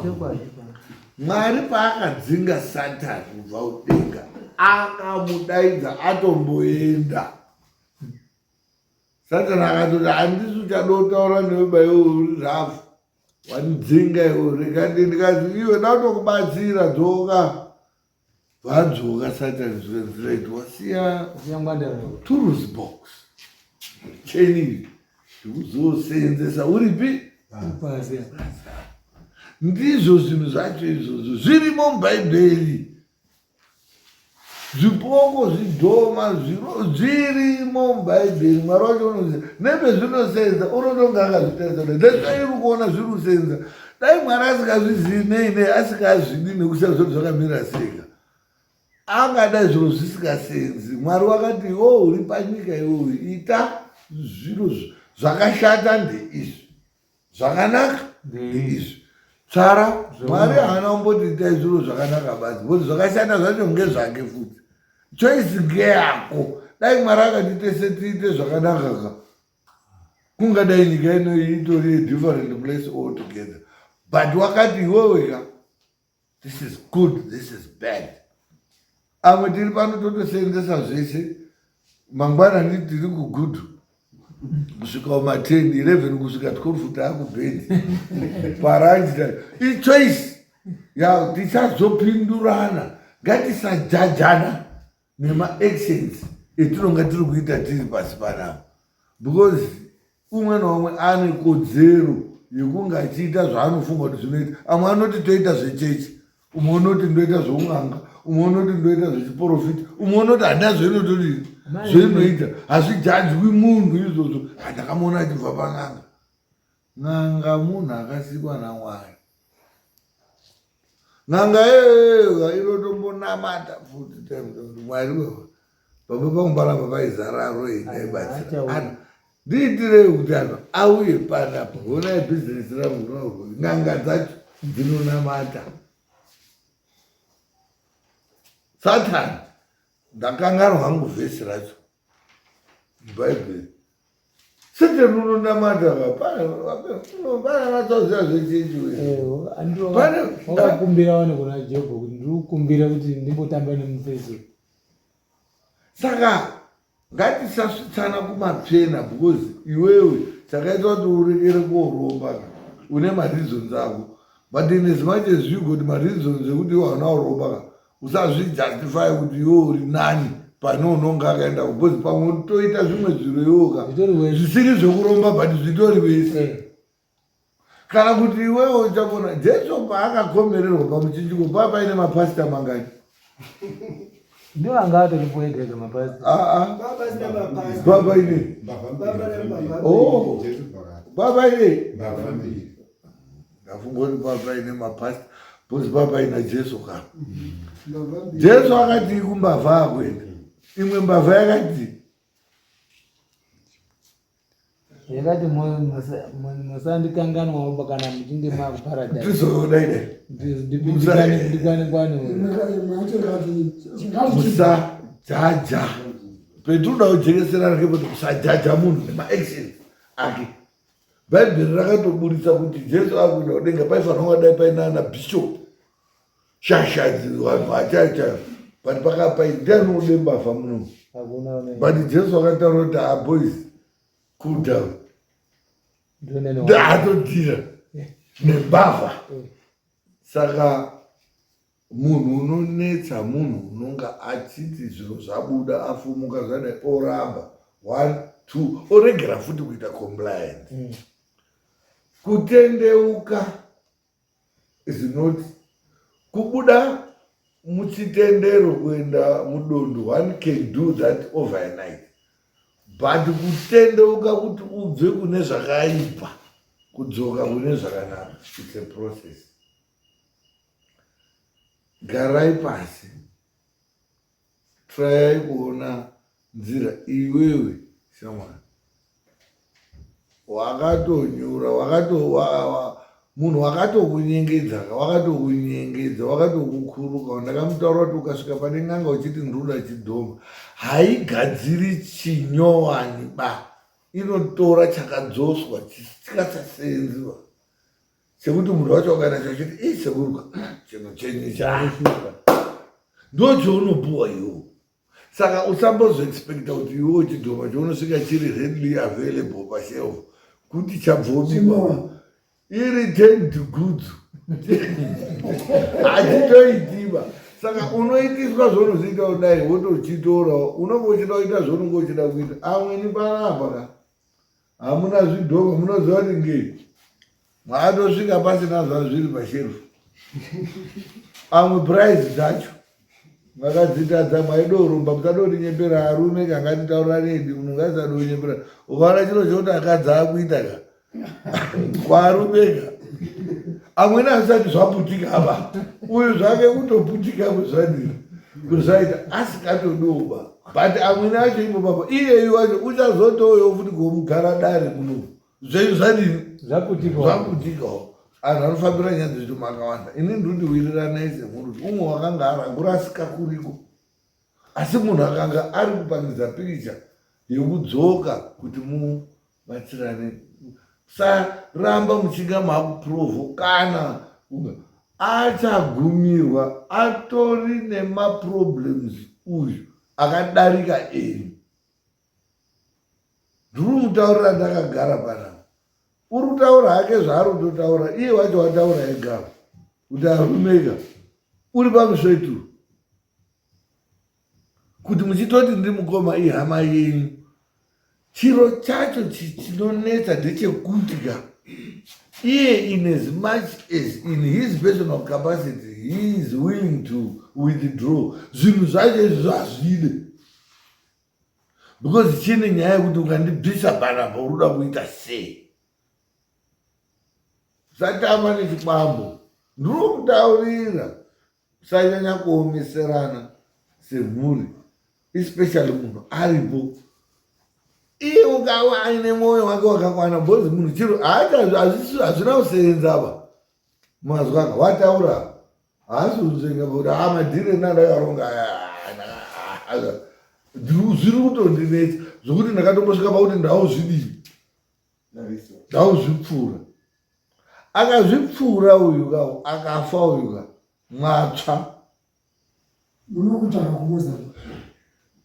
Mwari paakadzinga Satani kubva kudenga akamudaidza atomboenda. Satani akatoti handisi uchadotaura newe baiwe uri rafu wandidzinga iwe rekandi ndikazi iwe ndatokubatsira dzoka vadzoka. Satani zvikanzirati wasiya tools box cheni ndikuzosenzesa uripi. Ndizvo zvinhu zvacho izvozvo zvirimo mubhaibheri. Zvipoko zvidhoma zvirimo mubhaibheri. Mwari wacho unoziva nepezvinosenza unotonga akazvitaisa kuti ndezvairi kuona zviri kusenza. Dai Mwari asingazvizivi nei asingazvidi nekusiya zvakamira seka angadai zviro zvisingasenzi. Mwari wakati iwo uri panyika iwoyo ita zviro zvakashata ndeizvi zvakanaka ndeizvi. Tsara Mwari haana kumboti itai zviro zvakanaka basi kuti zvakashata zvacho ngezvake futi choice ngeyako. Dai Mwari akati tese tiite zvakanaka kungadai nyika ino itori different place altogether. But wakati iweweka this is good, this is bad. Amwe tiri pano totosenzesa zvese mangwanani tiri kugudu kusvika kuma10 11 kusvika 12 taakubhedi paranji. Ichoice ya tichazopindurana ngatisajajana nemaactions etinonga tiri kuita tiri pasi panapa because umwe naumwe ane kodzero yekunge achiita zvaanofunga kuti zvinoita. Amwe anoti toita zvechechi, umwe unoti ndoita zvoun'anga, umwe unoti ndoita zvechiprofita, umwe unoti handa zvenototi zvenoita hazvijajwi munhu izvozvo. Handakamuona achibva pan'anga. N'anga munhu akasikwa naMwari. N'anga yega inotombonamata futi Mwari baba pangumbala vaizararo idaibatsira ndiitirei kuti anhu auye panapa onai bhizinesi rangu n'anga dzacho dzinonamata. Satani ndakanganwa hangu vhesi racho mubhaibheri. Satani unonamata pana vatauziva zvechechi wakakumbira wane kuna Jobho kuti ndiri kukumbira kuti ndimbotamba nemufeso. Saka ngatisasvitsana kumapfena because iwewe chakaita kuti urekere kooromba une mareasons ako but in as much as you got mareasons ekuti iwe hauna kuromba usazvijustify kuti iwe uri nani pane unonga akaenda because pamwe toita zvimwe zviro iwoka zvisiri zvekuromba but zvitori wese. Kana kuti iwewe uchakona Jesu paakakomererwa pamuchinjiko paine mapasita mangani ndio angato lipoendeka mabasi. Baba ine baba ine ndafunga kuti baba ine mapasita because baba ina Jesu kama Jesu akati kumbavha akwenda imwe mbavha yakati musandikanganwawo pakana muchinge makuparadise tizoona ine ndikwane musa jaja petinoda kujekeserana kepoti kusajaja munhu nemaactions ake. Bhaibheri rakatoburitsa kuti Jesu akuenda kudenga paifanira kungadai paina nabhishop shashazi vanhu achaita but pakapai ndiani udembafa muno. But Jesu akataura kuti boys cool down ndoatodhira nembavha. Saka munhu unonetsa munhu unonga achiti zviro zvabuda afumuka zvadai oramba 1 2 oregera futi kuita compliant. Kutendeuka is not kubuda muchitendero kuenda mudondo. One can do that overnight, but kutendeuka kuti ubve kune zvakaipa kudzoka kune zvakanaka, it's a process. Garai pasi, try kuona nzira iwewe shamwari wakatonyura munhu wakatokunyengedza wakatokukuruka. Ndakamutaura kuti ukasvika pane n'anga uchiti ndoda chidhoma, haigadziri chinyowani ba, inotora chakadzoswa chisingasasenziwa sekuti munhu wacho wakaenda chachiti sekuruka chinhu chenyu chaashuka ndo chaunopuwa iwo. Saka usambozoexpecta kuti iwo chidhoma chaunosvika chiri readily available pashelf kuti chabvomikwa iri 10 to goods hachitoitiba. Saka unoitiswa zvaunoziita kudai wotochitora unonge uchida kuita zvaunonge uchida kuita. Amweni panapa hamuna zvidhoma, munoziva kuti ngei mwaatosvika pasina zvazviri pasherufu. Amwe price dzacho makadzitadza mwaidorumba musadorinyembera arume kangatitaura nedi munhu ngasadonyembera. Ukaona chiro chokuti akadzi akuita ka kwarumeka amweni asati zvaputika apa uyu zvake kutoputika kuzvadini kuzvaita asikatodoba. But amweni acho imo papa iyeyu wacho uchazotoyo futi komugara dare muno zvenyu zvadini zvaputikawo. Anhu anofambira nyaya dzedu makawanda. Ini ndiri kuwirirana semhuri kuti umwe wakanga arasika kuriko, asi munhu akanga ari kupangidza pikicha yekudzoka kuti mubatsirane. Saramba muchinga makuprovokana, achagumirwa atori nemaproblems uyu akadarika enyu. Ndiri mutaurira ndakagara panapa. Uri kutaura hake zvaari kutotaura, iye wacho wataura ega kuti arumeka uri pamusvetu kuti muchitoti ndiri mukoma ihama yenyu. Chiro chacho chinonetsa ndechekuti iye in as much as in his personal capacity he is willing to withdraw zvinhu zvacho izvi zvazvide, because chine nyaya yekuti ukandibvisa panapa uruda kuita sei. Satama nechikwambo ndiri kutaurira usanyanya kuomeserana semhuri, especially munhu aripo. Iye ukawa aine mwoyo wake wakakwana bhozi munhu chiro hazvina kusenza apa mazwaka wataura haasi uzenga kuti madhire nandakaronga zviri kutondinetsa zvokuti ndakatombosvika pakuti ndauzvidii ndauzvipfuura. Akazvipfuura uyu kawo akafa uyu ka mwatsva munokutsvaka kumuza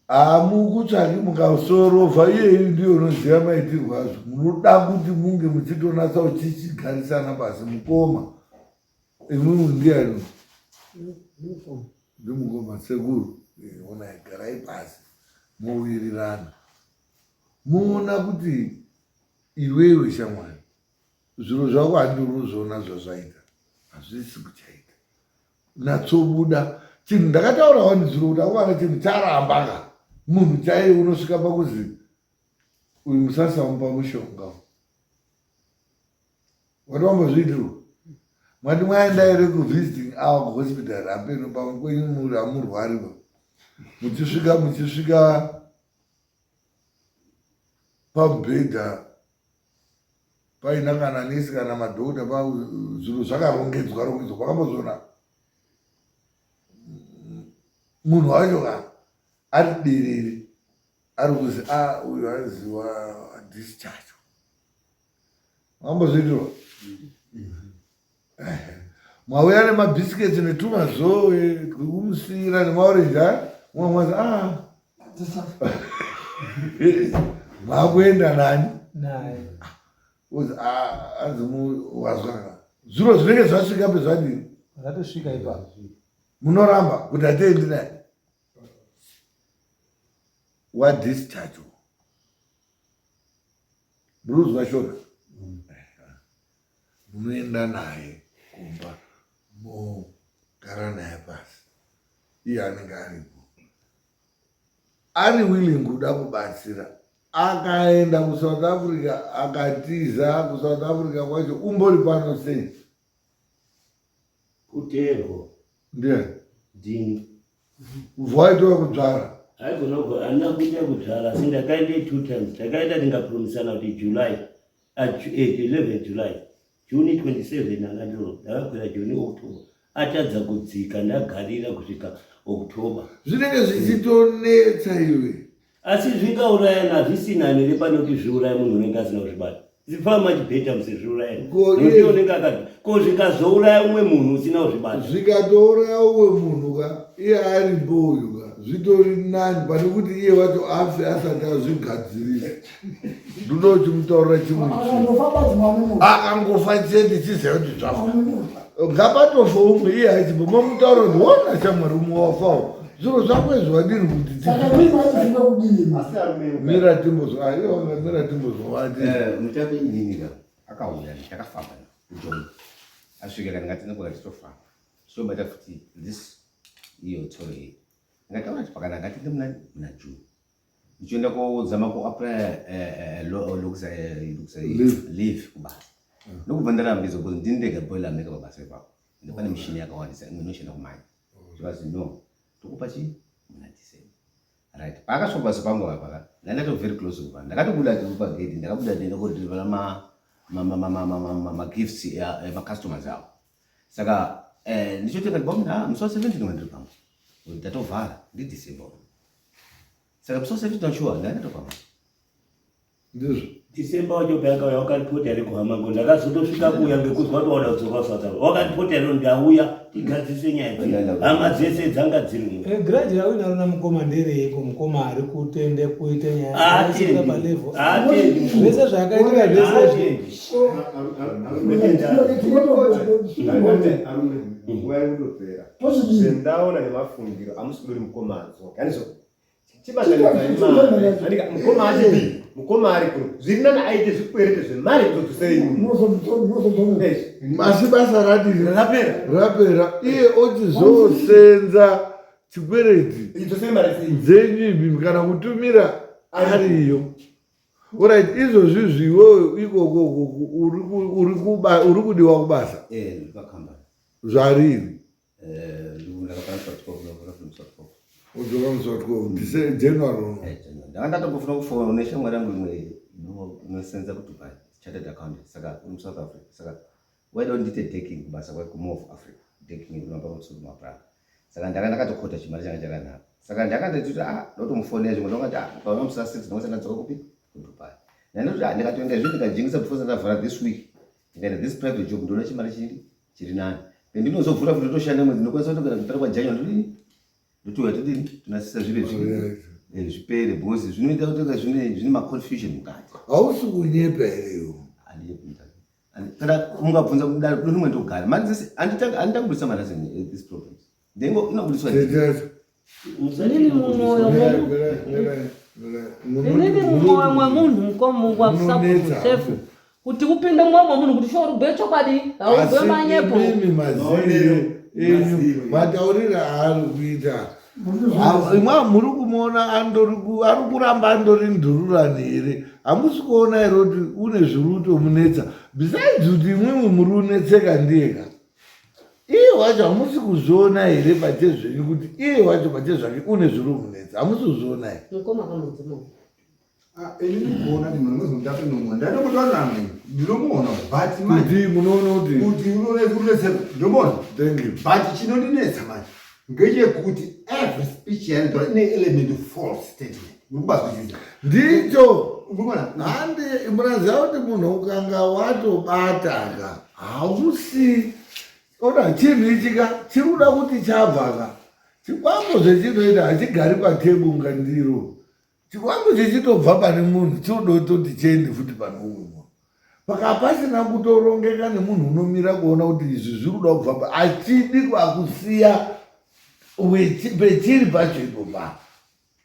hamukutsvaki mukasorovha. Iyeyu ndiyo unoziva maitirwo azvo. Munoda kuti munge muchitonatsa uchichigarisana pasi. Mukoma imwimwe ndiani? Ndimukoma sekuru. Ona garai pasi muwirirana muona kuti iwewe shamwari zviro zvako handiri kuzviona zvazvaita, hazvisi kuchaita. Natsobuda chinhu ndakataurawo ndizviro kuti akuwana chinhu charamba ka munhu chaiye unosvika pakuzi uyu musasamupa mushonga. Wati wambozviitirwa mwati mwaenda ere kuvisiting our hospital apeno pamwe kwenyu muri hamurwariwa muchisvika pamubhedha paina kana nesi kana madhokota zviro zvakarongedzwa pakambozoona munhu wacho ka ari diriri ari kuzi uyu aiziwa discharge wambozvitirwa mwauya nemabhisiketi netumazowe kumusiyira nemaorenji mwazi mwakuenda nani uzi wazvaka zviro zvinenge zvasvika pezvadini Zvatosvika ipapo. munoramba kuti hatendi naye wadischarge muruzwa shona munoenda naye kumba mogara naye pasi iye anenge aripo ari willing kuda kubatsira. Akaenda kuSouth Africa akatiza kuSouth Africa kwacho umbori pano sei Kuterwa. ndiye Dini. vaitowa kudzvara Haigona kuita kudzvara sindakaenda 2 times. Takaenda tingapromisana kuti July 11 July. June 27 akadiro. Ndakakwira June October. Atadza kudzika ndagarira kusvika October. zvinenge zvichitonetsa iwe Asi zvingaurayana zvisina nere pane kuti zviuraye munhu unenge asina kuzvibata. Zipa machibheta musezviuraye. Nokuti unenge akati ko zvikazouraya umwe munhu usina kuzvibata. Zvikatouraya umwe munhu ka iye ari mboyo ka zvitori nani pane kuti iye wacho afe asati azvigadzirisa. Ndinoti mutaurira chimwe akangofa chete chiziva kuti zvafa ngapatofa umwe iye achibva mutauro ndiwona shamwari umwe wafawo zviro zvako zvadini kuti mira timbozwa mira timbozwa mutape inini akauya ndakafamba kuJoni asvika kana ngati ndakura titofamba sobata futi this iyo toy ngataura kuti pakana ngati ndimuna June ndichoenda kozama kuapply leave kubasa nokubva ndarambidzo kuti ndindega boiler maker pabasa ipapo ndipane mishini yakawandisa imwe inoshanda kumanya zvikazi no tokupa chii muna December right pakasvika basa pangu apa ndandati very close kupa ndakatobuda kupa gate ndakabuda ndenda kodeliver ma gifts ma customers avo saka ndichotenga ndibomna musi wa 17 wandiri pangu ndatovhara ndi December saka musi wa 17 sure ndandatopa ndizvo December wacho payaka wakatipota ari kuhama ngo ndakazotosvika kuuya ngekuzwa kuti wada kudzoka South Africa. Wakatipota ro ndauya tigadzise nyaya dzi. Hama dzese dzanga dziri. Grudge yawe narona mukomandere yeko mukoma ari kutende kuite nyaya. Atenda pa level. Atenda. Zvese zvakaitika zvese. Nguva irikutopera sendaona nemafungiro amusudori mukomanzo kaniso chibanganidza imari mukoma ari kuno zviri nani aite zvikwerete zvemari kutodzoserei asi basa radini rapera iye ochizosenza chikwereti dzenyimbi kana kutumira ariyo Alright, izvozvi zviwo ikoko uri kudiwa kubasa vakamba zvariri udzoka musatko January uno ndakatambofuna kufona neshamwari yangu imwe inosenza kudubai chartered accountant saka South Africa saka why don't it taking kubasa kumove Africa taking kunamba kutsuru mapraka saka ndakatokota chimari changa chakanaka saka ndakandoti ndotomufonera zvimwe ndongati paona musa 6 ndosenda dzoka kupi kudubai ndinoti ndikatoenda zvino ndikajingisa before ndavhara this week ndikaenda this private job ndona chimari chiri nani ndinozovhura kuti toshanda mwedzi ndokwanisa kutogara kutara kwa January ndotouya todini tunasisa zvive zvipere because zvinoita kuti zvine maconfusion mukati hausi kunyepa here kana mungabvunza kudaro nomwe ndogara mari dzese handitangubudisa mari asi this problems ndengo inobudiswa Nini mumwoyo mwemunhu mukomo wakusakuchefu kuti upinde mwoyo munhu kuti shoro bve chokwadi aubve manyepo mimi mazire mataurira ari kuita muri kumuona ari kuramba andori ndururani here hamusi kuona here kuti une zviri kutomunetsa besides kuti imwimwe muri kunetseka ndiyeka iye wacho hamusi kuzviona here pachezvenyu kuti iye wacho pachezvake une zviri kumunetsa hamusi kuzviona here mukoma kamudzimo ndinomuona ndinomuona ndanomuona ndinomuona but kuti munoona kuti unonetseka ndomona thank you but chinondinetsa manje ngechekuti every speech yanotora ine element of false statement. Mukubazwisisa ndicho unoona handi munoziva kuti munhu ukanga watobataka hausi ona chinhu ichika chiri kuda kuti chabvaka chikwambo zvechinoita hachigari patebunga ndiro chikwambo chechitobva pane munhu chiudototi chiende futi pane umwe munhu pakapasina kutorongeka nemunhu unomira kuona kuti izvi zviri kuda kubva hachidi kwakusiya pechiri pacho ipobva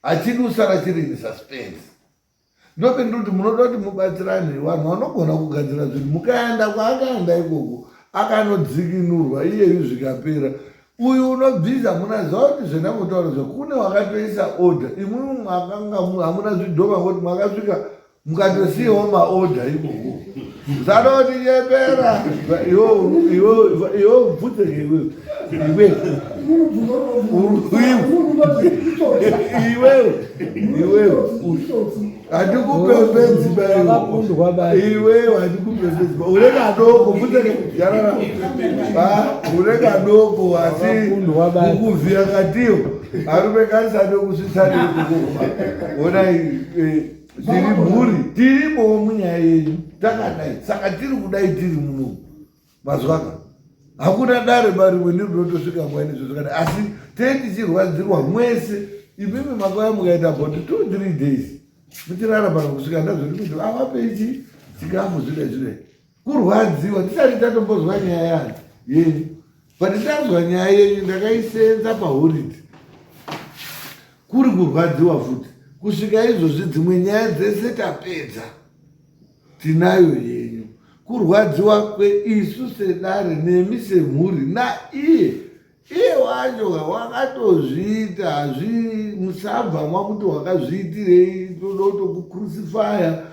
hachidi kusara chiri in suspense. Ndopenda kuti munoda kuti mubatsirane vanhu vanogona kugadzira zvinhu mukaenda kwaakaenda ikoko akanodzikinurwa iyeyu zvikapera uyu unobvisa munaziva kuti zvendamotaura zvekune wakatoisa order imwe makanga hamuna zvidhoma kuti makasvika mukatosiyawo maorder ikoko zada kuti nyepera iwo bvuteke iwewe handikupembedzi iwewe handikupembedzi ureka doko kujarara ureka doko asi kukuvhiya katiyo arume karisade kusvitsane ona tiri mhuri tirimowo munyaya yenyu takadai saka tiri kudai tiri muno mazwaka hakuna dare barimwe ndirunotosvika mwaine zvozvakadai asi tichirwadzirwa mwese imimi makauya mukaita about 2-3 days muchirarama kusvika ndazvoti avapeichi chikafu zvidai kurwadziwa tisati tatombozwa nyaya yenyu but ndanzwa nyaya yenyu ndakaisenza pahoride kuri kurwadziwa futi kusvika izvozvi dzimwe nyaya dzese tapedza tinayo yenyu kurwadziwa kweisu sedare nemi semhuri naiye wacho wakatozviita musabva mwamuti wakazviitirei toda kutokukrucifaya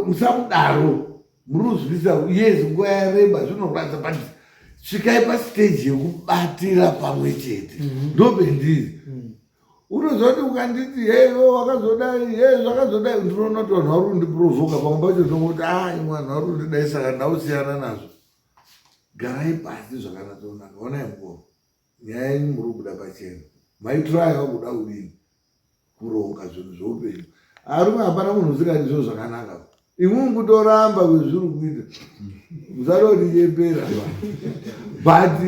musamudaro murikuzvisa yes nguva yareba zvinoradza but svikai pasiteji yekubatira pamwe chete ndopendiri unoziva kuti ukanditi heyo wakazodai zvakazodai ndinoona kuti vanhu vari kundiprovoka pamwe pacho ndongoti mwana vari kundidai saka ndausiyana nazvo garai pasi zvakanatsoonaka onai mukova nyaya yenyu muri kubuda pachena maitiraya wakuda kudini kuronga zvinhu zveupenyu arume hapana munhu usikati zvo zvakanaka imwe kutoramba kwezviri kuita musada kuti nyepera but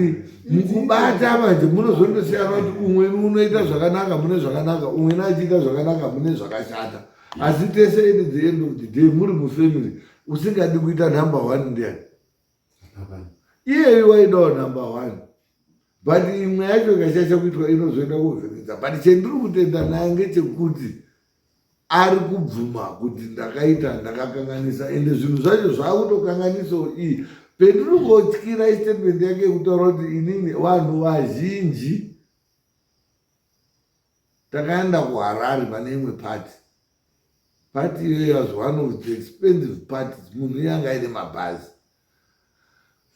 mukubata manje munozondosiyana kuti umwe unoita zvakanaka mune zvakanaka umwe nachiita zvakanaka mune zvakashata asi tese ine the end of the day muri mufamily usingadi kuita number 1 ndiani iyeyu waidawo number 1 but imwe yacho ikashasha kuitwa inozoenda kuvhenedza but chendiri kutenda naye ngechekuti ari kubvuma kuti ndakakanganisa ende zvinhu zvacho zvaakutokanganisawo iyi pendiri kotyira statement yake yekutaura kuti inini vanhu vazhinji takaenda kuharare pane imwe pati iyoyo was one of the expensive parties munhu yanga aine mabhazi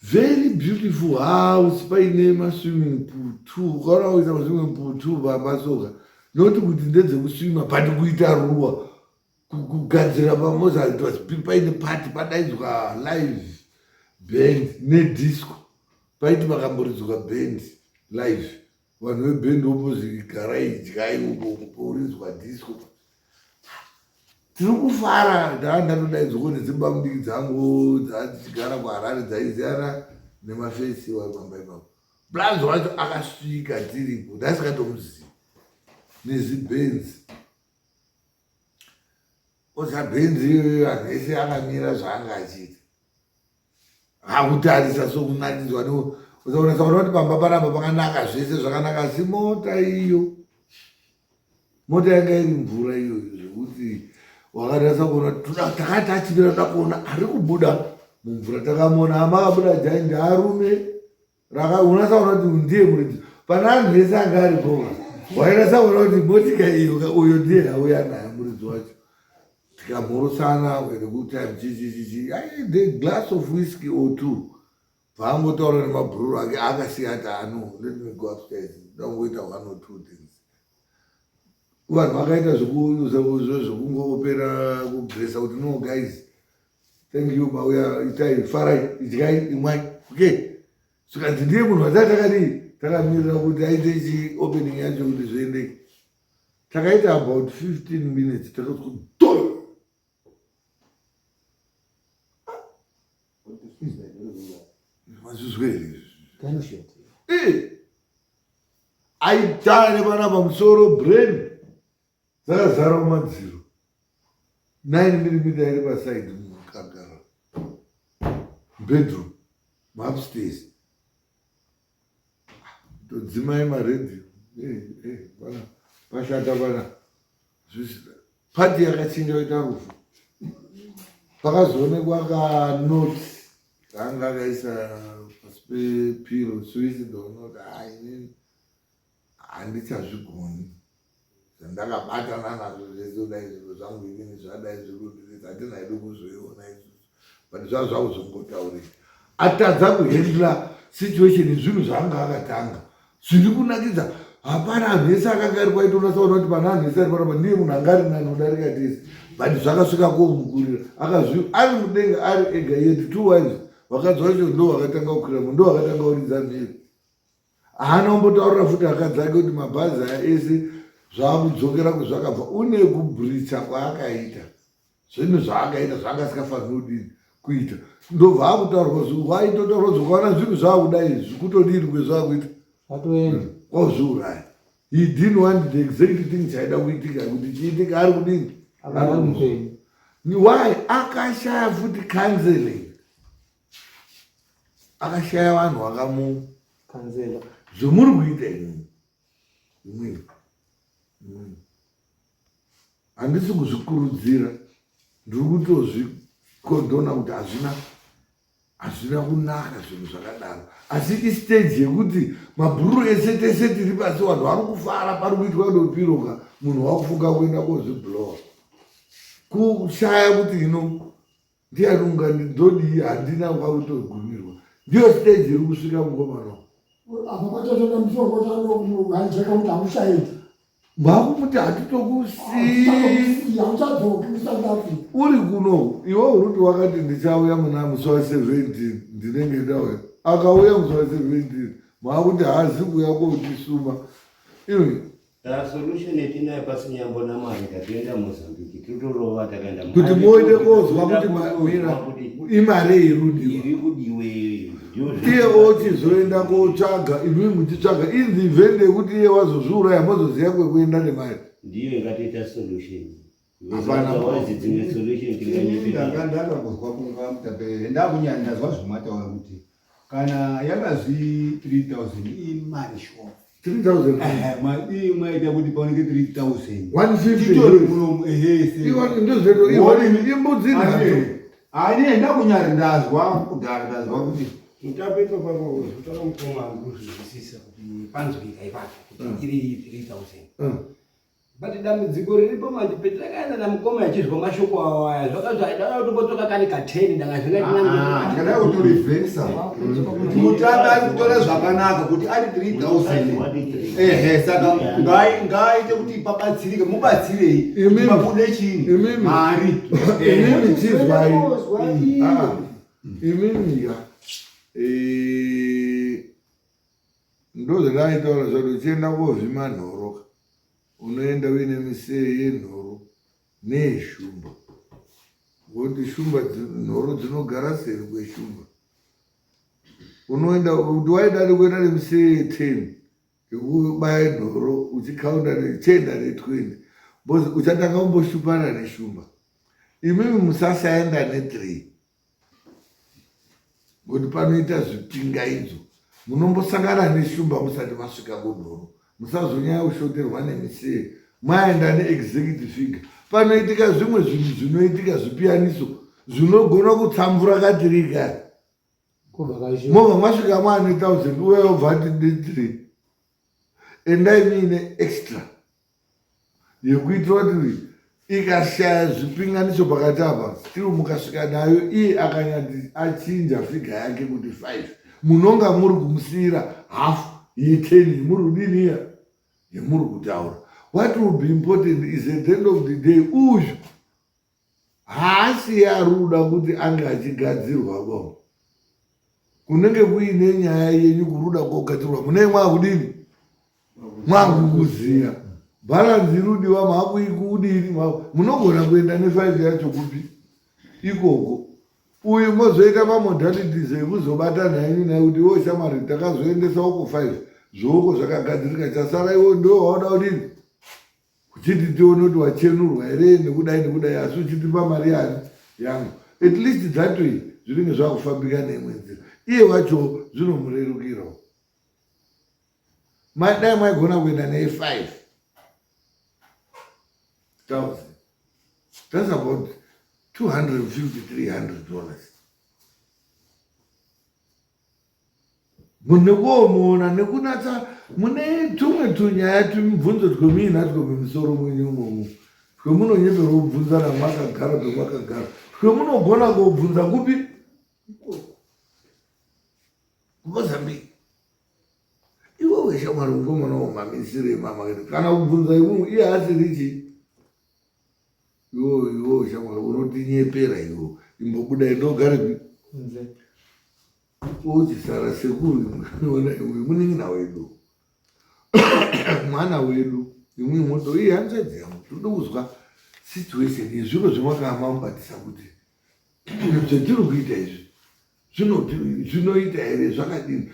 very beautiful house paine maswimming pool 2 ukaona kuita maswimming pool 2 pamasoka noti kuti ndedzekuswima but kuita ruwa kugadzira pamoza paine pati padaidzwa live band nedisco paiti pakamboridzwa band live vanhu veband opozigara idyai uporidzwa disco tiri kufara ndaandandodaidzwa kune dzimba mudiki dzangu dzatichigara kuharare dzaiziyana nemafesiwa pamba ipapo blanzi wacho akasvika tiripo ndasikatomuzivi nezibhenzi oza bhenzi iyoyo anhu ese akamira zvaanga achiita hakutarisa sokunakizwa uzaona saona kuti pamba paramba pakanaka zvese zvakanaka asi mota iyo mota yanga iri mvura iyoyo zvekuti wakatarisa kuona takati achimira toda kuona ari kubuda mumvura takamuona amakabuda jai ndearume unasaona kuti ndiye muridzo pana anhu ese anga aripo wainasaona kuti motika iyo uyo ndiye auya naye muridzi wacho tikamhorosana wekutime chichichichi the glass of whiskey or 2 vaangotaura nemabhururu ake akasiya ati let me go upstairs ndangoita 1 or 2 things vanhu vakaita zvekungoopera kubresa kuti no guys thank you mauya itai farai idyai imwai okay svikanzi ndiye munhu watai takadii takamirira kuti aite chi-opening yacho kuti zviendeke. Takaita about 15 minutes takati dol. Mazvizwe here izvi. Aitane pana pamusoro brain dzakazara kumadziro 9mm iri paside mukagara bedroom upstairs. Todzimai maredio pana pashata pana pati yakachinja kuita rufu pakazoonekwa kanoti anga akaisa pasi pepiro suicidonoti inini handichazvigoni zvandakabatana nazvo zvese kudai zviro zvangu inini zvadai zvirudiriza hatina ido kuzoiona izvozvo but zvava zvakuzongotaurika atadza kuhendla situation zvinhu zvaanga akatanga zviri kunakidza. Hapana anhu ese akanga ari kwaita unosaona kuti pana anhu ese ari panapa ndiye munhu anga ari nani kudarika tese but zvakasvika komukurira ari mudenga ari ega yeti 2 wives vakadzi vacho ndo vakatanga kukwira ndo vakatanga kuridza mhiri. Haana kumbotaurira futi akadzi ake kuti mabhazi aya ese zvaakudzokera kuzvakabva une kubhuricha kwaakaita zvinhu zvaakaita zvaangasingafaniri kudini kuita ndobva akutaurwa zvinhu waitotaurwa zvokaona zvinhu zvaakudai zvikutodini kwezvaakuita kozviuraya. He didn't want the exact thing chaida kuitika kuti chiitika ari kudini why akashaya futi counseling akashaya vanhu vakamukanzela zvomuri kuita imweni handisi kuzvikurudzira ndiri kutozvikondona kuti hazvina kunaka zvinhu zvakadaro asi istage yekuti mabhururu ese tese tiri pasi vanhu vari kufara pari kuitwa dopiroka munhu wakufunga kuenda kozviblowa kushaya kuti ndianunga ndodii handina kwakutogumirwa ndiyo stage iri kusvika mukomano apa kwatotoda mushongo tano hanjeka kuti hamushaiti makumuti hatitokusiya uchadzoki South Africa uri kuno iwe uri kuti wakati ndichauya muna musi wa17 ndinenge ndauya akauya musi wa17 makuti haazi kuuya kotisuma iwe solution etinayo pasinyambo namari tatoenda Mozambique totorova takaenda kuti moende kozwa kuti imari iri kudiwe iye ochizoenda kotsvaga imimi muchitsvaga in the event yekuti iye wazozviuraya mozoziya kwekuenda nemari ndiyo ingatoita solution. dzimwe solution ndakangozwa kunga mutapere ndakunyanya ndazwa zvimataura kuti kana yakazvi 3000 imari shoma 3000 mwaita kuti paoneke 3000 150 munomu ehese imbudzi nayo ani ndakunyari ndazwa kudhara ndazwa kuti mutapepa pako utaka mukoma kuzvisisa kuti panzwika ipapo kuti iri 3000 but dambudziko riripo manje petakaenda namukoma achizwa mashoko awaya zvakazvi aida kutombotoka kani ka10 ndanga ndikada kutorivhenisa mutanga ari kutora zvakanaka kuti ari 3000 saka ngaaite kuti pabatsirike mubatsirei mabude chini mari imimi chizwai imimi ndozvakaitaura zvati uchienda kovhima nhoro unoenda uine misee yenhoro neyeshumba ngokuti shumba nhoro dzinogara seri kweshumba unoenda kuti waida kuenda nemisee 10 yekubaya nhoro uchikaunda ne10 ne20 bozi uchatanga kumboshupana neshumba imimi musasaenda ne3 ngokuti panoita zvipingaidzo munombosangana neshumba musati masvika kunhoro musazonyanya kushoterwa nemisee mwaenda neexecutive figure panoitika zvimwe zvinhu zvinoitika zvipiyaniso zvinogona kutsamvura katirika mobva masvika mwane 1000 uye obva ati ne3 endai muine extra yekuitira kuti ikashaya zvipinganiso pakati apa still mukasvika nayo iye akanyati achinja figa yake kuti 5 munonga muri kumusiyira hafu ye10 muri kudiniya yemuri kutaura. What will be important is at the end of the day uyu haasi yaruda kuti anga achigadzirwa bo kunenge kuine nyaya yenyu kuruda kogadzirwa munee mwakudini mwakukuziya bhalanzi irudiwa makuikudini munogona kuenda ne5 yacho kupi ikoko uyu mozoita pamodalities ekuzobatana henyu naye kuti iwo shamari takazoendesa uko 5 zvooko zvakagadzirika chasara iwo ndo waoda kudini kuchiti tione kuti wachenurwa here nekudai asi uchitipa mari yani yangu at least that way zvinenge zvakufambika neimwe nzira iye wacho zvinomurerukirawo dai maigona kuenda ne5,000 that's about $250-300 munekuomuona nekunatsa mune tumwe tunyaya tumibvunzo twemii natwo memusoro mwenyu umomo twemunonyeperwa kubvunzana mwakagara pemwakagara twemunogona kubvunza kupi kuMozambique iwe weshamwari ungomona womamisire mama kana kubvunza imu iye asirichi iwo shamwari unotinyepera iwo imbobuda inogare uchisara sekuru muning'ina wedu mwana wedu imwe moto iye hanzvedzi yangu tode kuzwa situation yezviro zvemwakama mubatisa kuti zvetiri kuita izvi zvinoita here zvakadini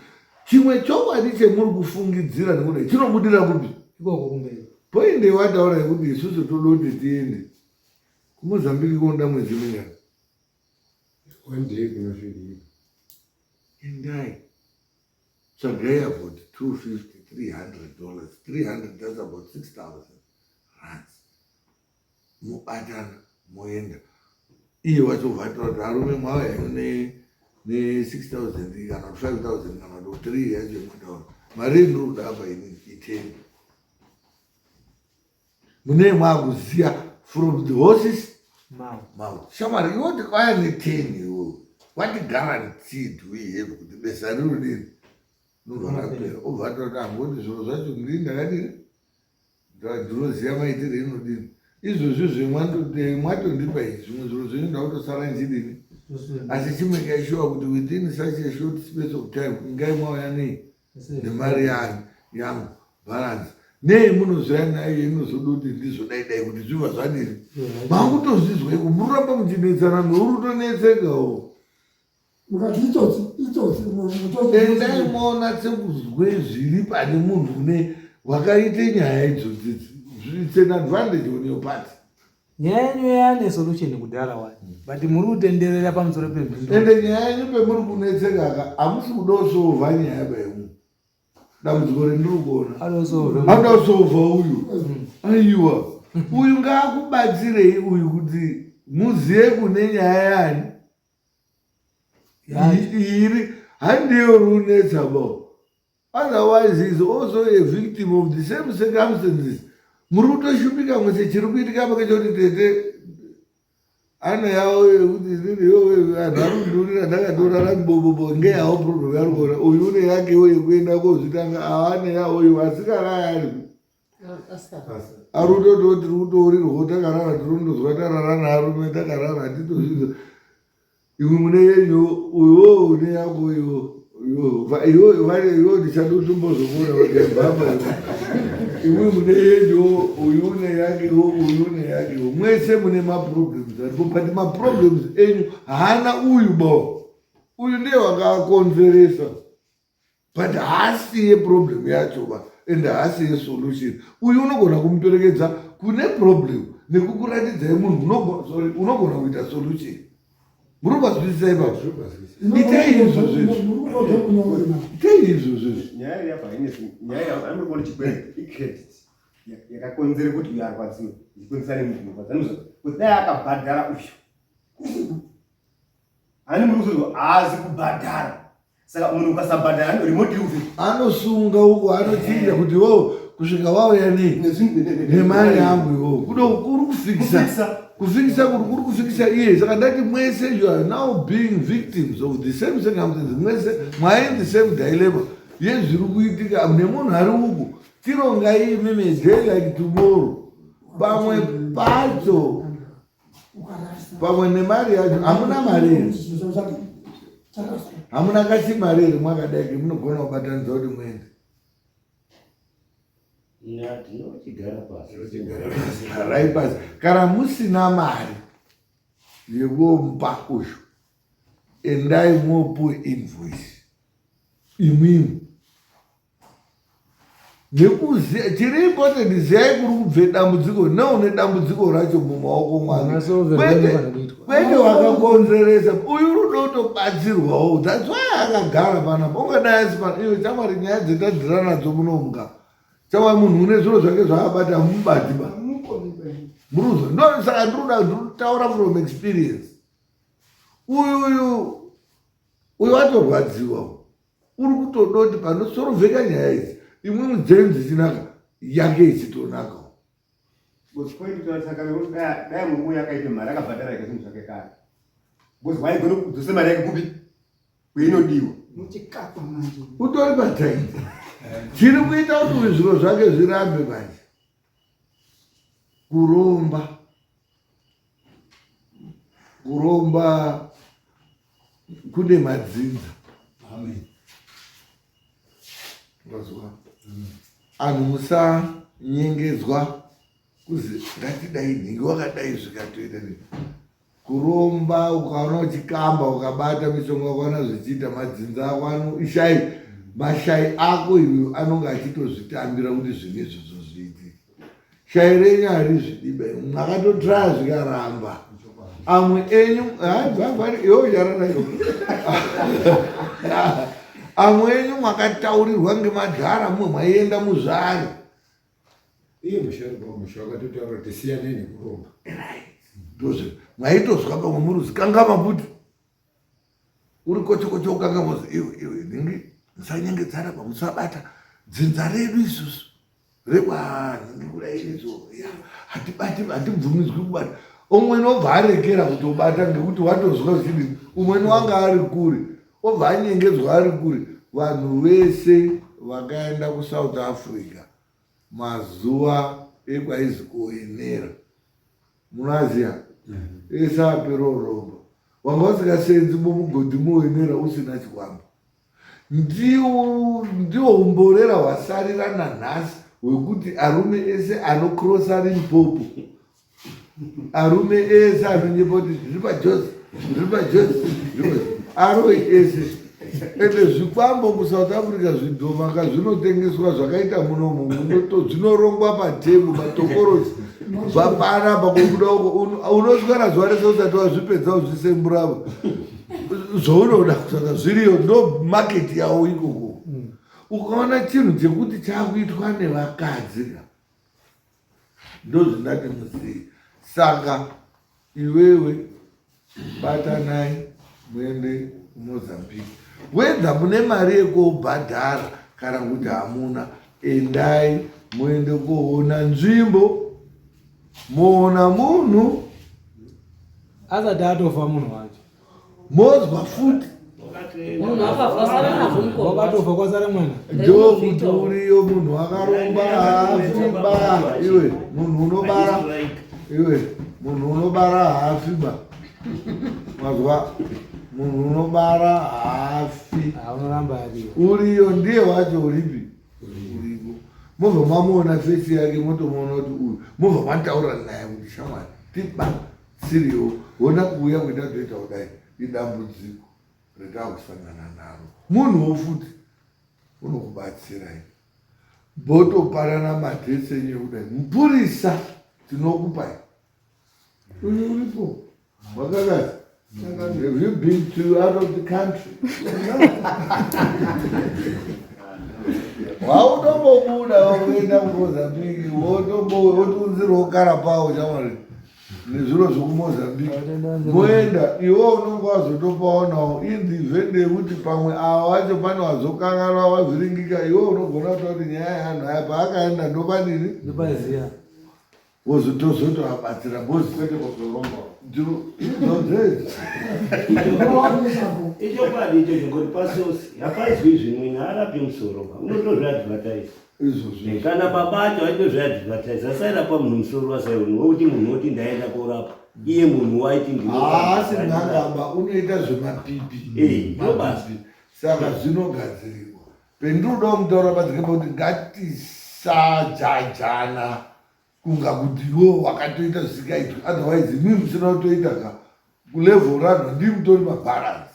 chimwe chokwadi chemuri kufungidzira nekudai chinobudira kupi ikoko kumberi poinde wataura yekuti isusu toda kuti tiende kuMozambique kunoda mwedzi mingani endai tsvagai about $250-300 $300 that's about 6,000 rands mubatana moenda iye wachovhatira kuti arume mwauya ne6,000 kana 5,000 kana 3 yacho imwetaura mari inuri kuda apa ini iteni mune mwakuziya from the horses mouth shamari iwoti kwaya ne10 iwo what guaranteed we have kuti besa rinodini nurwarapera obvatira kuti angoti zviro zvacho ndii ndakadini ndinoziya maitire inodini izvozvo zvemwatondipa izvi zvimwe zviro zvenyu ndakutosara nchidini asi chimwe kaishuwa kuti within such a short space of time ingai mwauya nei nemari yangu balance nei munozoya nayo inozoda kuti ndizodaidai kuti zviva zvadini makutozvizweko mururamba muchinetsana nourutonetsekawo endai maona sekuzwe zviri pane munhu une wakaite nyaya idzodzidzi it's an advantage on your part nyaya yenyu yane solution kudhara wani but muri kutenderera pamusoro pebhindo ende nyaya yenyu pemuri kunetsekaka hamusi kudosovha nyaya paimu dambudziko rendiri kuona hamuda kusovha uyu aiwa uyu ngaakubatsirei uyu kuti muziye kune nyaya yani iri handiyo runetsabo otherwise is also a victim of the same circumstances muri kutoshupika mwese chiri kuitika pakachoti tete ana yawo yekuti anharundurira ndakatora rambobobo ngeyawo problem yarikona uyu une yakewo yekuenda kozvitanga aane yawoyo asikara ari arutototi rutorirwo takarara tirondozwa tarara narume takarara hatitozviza imwe mune yenyu uyo une yako iwo ndichadotombozokona vakabhamba imwe mune yenyu uyu une yakewo uyu une yakewo mwese mune maproblems aripo but maproblems enyu haana uyu bo uyu ndiye wakakonzeresa but haasiye problem yacho ba ende haasiye solution uyu unogona kumuperekedza kune problem nekukuratidzai munhu unogona kuita solution muri kubazwisisai baba itai izvozvo nyaya yapa nyaya anokona chikwere icredit yakakonzera kuti uyu arwadziwe ichikonzera nemunhu kuti dai akabhadhara uyu ani muri kuzozwa haazi kubhadhara saka munhu ukasabhadhara remote uve anosunga uko anochinja kuti wo kusvika wauya nemari yangu iwo kuri kufikisa kuri kufikisa iye saka ndati mwese you are now being victims of the same circumstances mwese mwain the same dilemma yezviri kuitika nemunhu ari uku tirongai meme day like tomorrow pamwe pacho pamwe nemari yacho hamuna mari hamuna kachimari here mwakadai munogona kubatanidza kuti muende ndinochigara pasi raipasi kana musina mari yekuomupa uyu endai mopuwe invoice imwimwe nekuziya chiri important ziyai kuri kubve dambudziko neune dambudziko racho mumaoko mwake kwete wakakonzeresa uyu rudo kutobatsirwawo that's why akagara panapa ungadai asi pana iyo chamwari nyaya dzetadhira nadzo munomuka chamwari munhu une zviro zvake zvaabata mubatiba muruzo ndo saka ndirikutaura from experience uyu watorwadziwa uri kutodoti panosorovheka nyaya idzi imwe dzenu dzichinaka yake ichitonakawo dai murume yakaita mari akabhadhara yake zvinhu zvake kare because waigona kudzose mari yake kupi kweinodiwa muchikapa manje utori pataini chiri kuita kuti zviro zvake zvirambe manje kuromba kune madzinza ngazwa anhu musanyengedzwa kuzi ngatidai nhingi wakadai zvikatoita kuromba ukaona uchikamba ukabata mishonga ukaona zvichiita madzinza ako anoishai mashai ako iwe anonge achitozvitambira kuti zvine izvozvo zviitike shai renyu harizvidiba mwakatotraya zvikaramba amwe enyu iwojararaio amwe enyu mwakataurirwa ngemadhara mumwe mwaienda muzvari iye musha wakatotaura kuti siyanei nekuromba ndozvo mwaitozwa pamwe muruzi kangama kuti uri kochokocho ukangamozi iwe ningi musanyengedzana pamusabata dzinza redu isusu rekwanhingi kudaiizo hatibvumidzwi kubata umweni obva arekera kuti ubata ngekuti watozwa zvidii umweni wanga ari kure obva anyengedzwa ari kure vanhu vese vakaenda kuSouth Africa mazuva ekwaizi kuenera munaziya ese apero rombo wanga usikasenzi mumugodhi muenera usina chikwama ndiwo umborera hwasarira nanhasi hwekuti arume ese anokrosa Limpopo arume ese anonyepa kuti zviripajosi aroi ese ende zvikwambo kuSouth Africa zvidhomaka zvinotengeswa zvakaita munomo zvinorongwa patebhu matokorosi zvapanapa kobuda uko unoswera zuva rese usati wazvipedza uzvisemburava zvounoda kusaka zviriyo ndo maketi yawo ikoko ukaona chinhu chekuti chakuitwa nevakadzi ndo zvindati musii saka iwewe batanai muende kuMozambique wedza mune mari yekobhadhara kana kuti hamuna endai muende kuona nzvimbo moona munhu asati atofa munhu wacho mozwa futi munhu akavhasara nazvo mukoma wakatofa kwasara mwana ndokuti uriyo munhu akaromba haafiba iwe munhu unobara haafiba mazwa munhu unobara haafi unoramba ariyo uriyo ndiye wacho uripi uripo mobva mamuona fesi yake motomuona kuti uyu mobva mataura naye kuti shamwari tiba siriyo wona kuuya kwetatoita kudai idambudziko retakusangana naro munhuwo futi unokubatsirai botopanana madhesi enyu kudai mupurisa tinokupai uyu uripo wakakazi have you been to out of the country? Wautombobuda wakuenda kuMozambique wotunzirawo karapawo chamwari nezviro zvekuMozambique moenda iwo unonge wazotopaonawo in the event yekuti pamwe ava vacho pane wazokanganwa wavhiringika iwo unogona kuta kuti nyaya yeanhu aya paakaenda ndopadini ndopaziya wozotozotoabatsira bosi kwete kuzoromba ichokwadi icho chingoti pasosi hapaizwi zvimwe haarapi musoro unotozviadvertise izvozvo kana babacho aitozviadvertise asairapa munhu musoro wasaioni wokuti munhu woti ndaenda korapa iye munhu waiti haasi nhangamba unoita zvemapipi saka zvinogadzirirwa pendiruda kumutaura padzikepo kuti ngatisajajana kunga kuti iwo wakatoita zvisikaitwi otherwise mii musina kutoita ka kulevel rano ndimutori mabharansi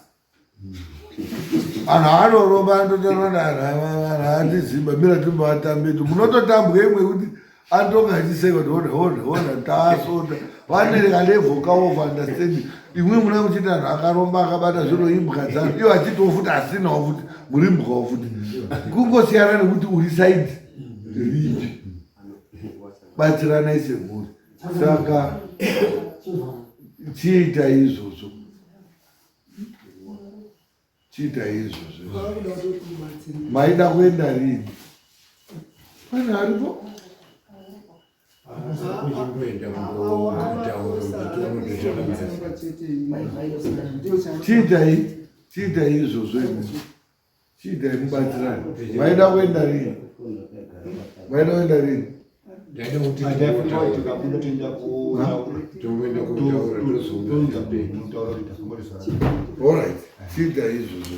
vanhu anoromba andotaranatiziba mira timbavatambeti munototambwa imwe kuti antonga achiseka kuti honda taasota vanereka level kaof understanding imwe muna muchiti anhu akaromba akabata zviro imbwa dzano iwo achitiwo futi asinawo futi muri mbwawo futi kungosiyana nekuti uri saidi ripi batsiranai semhuri saka chiita izvozvo maida kuenda rini pane aripo chiitai izvozvo chiitai mubatsirani maida kuenda rini Alright, chiitai izvozvo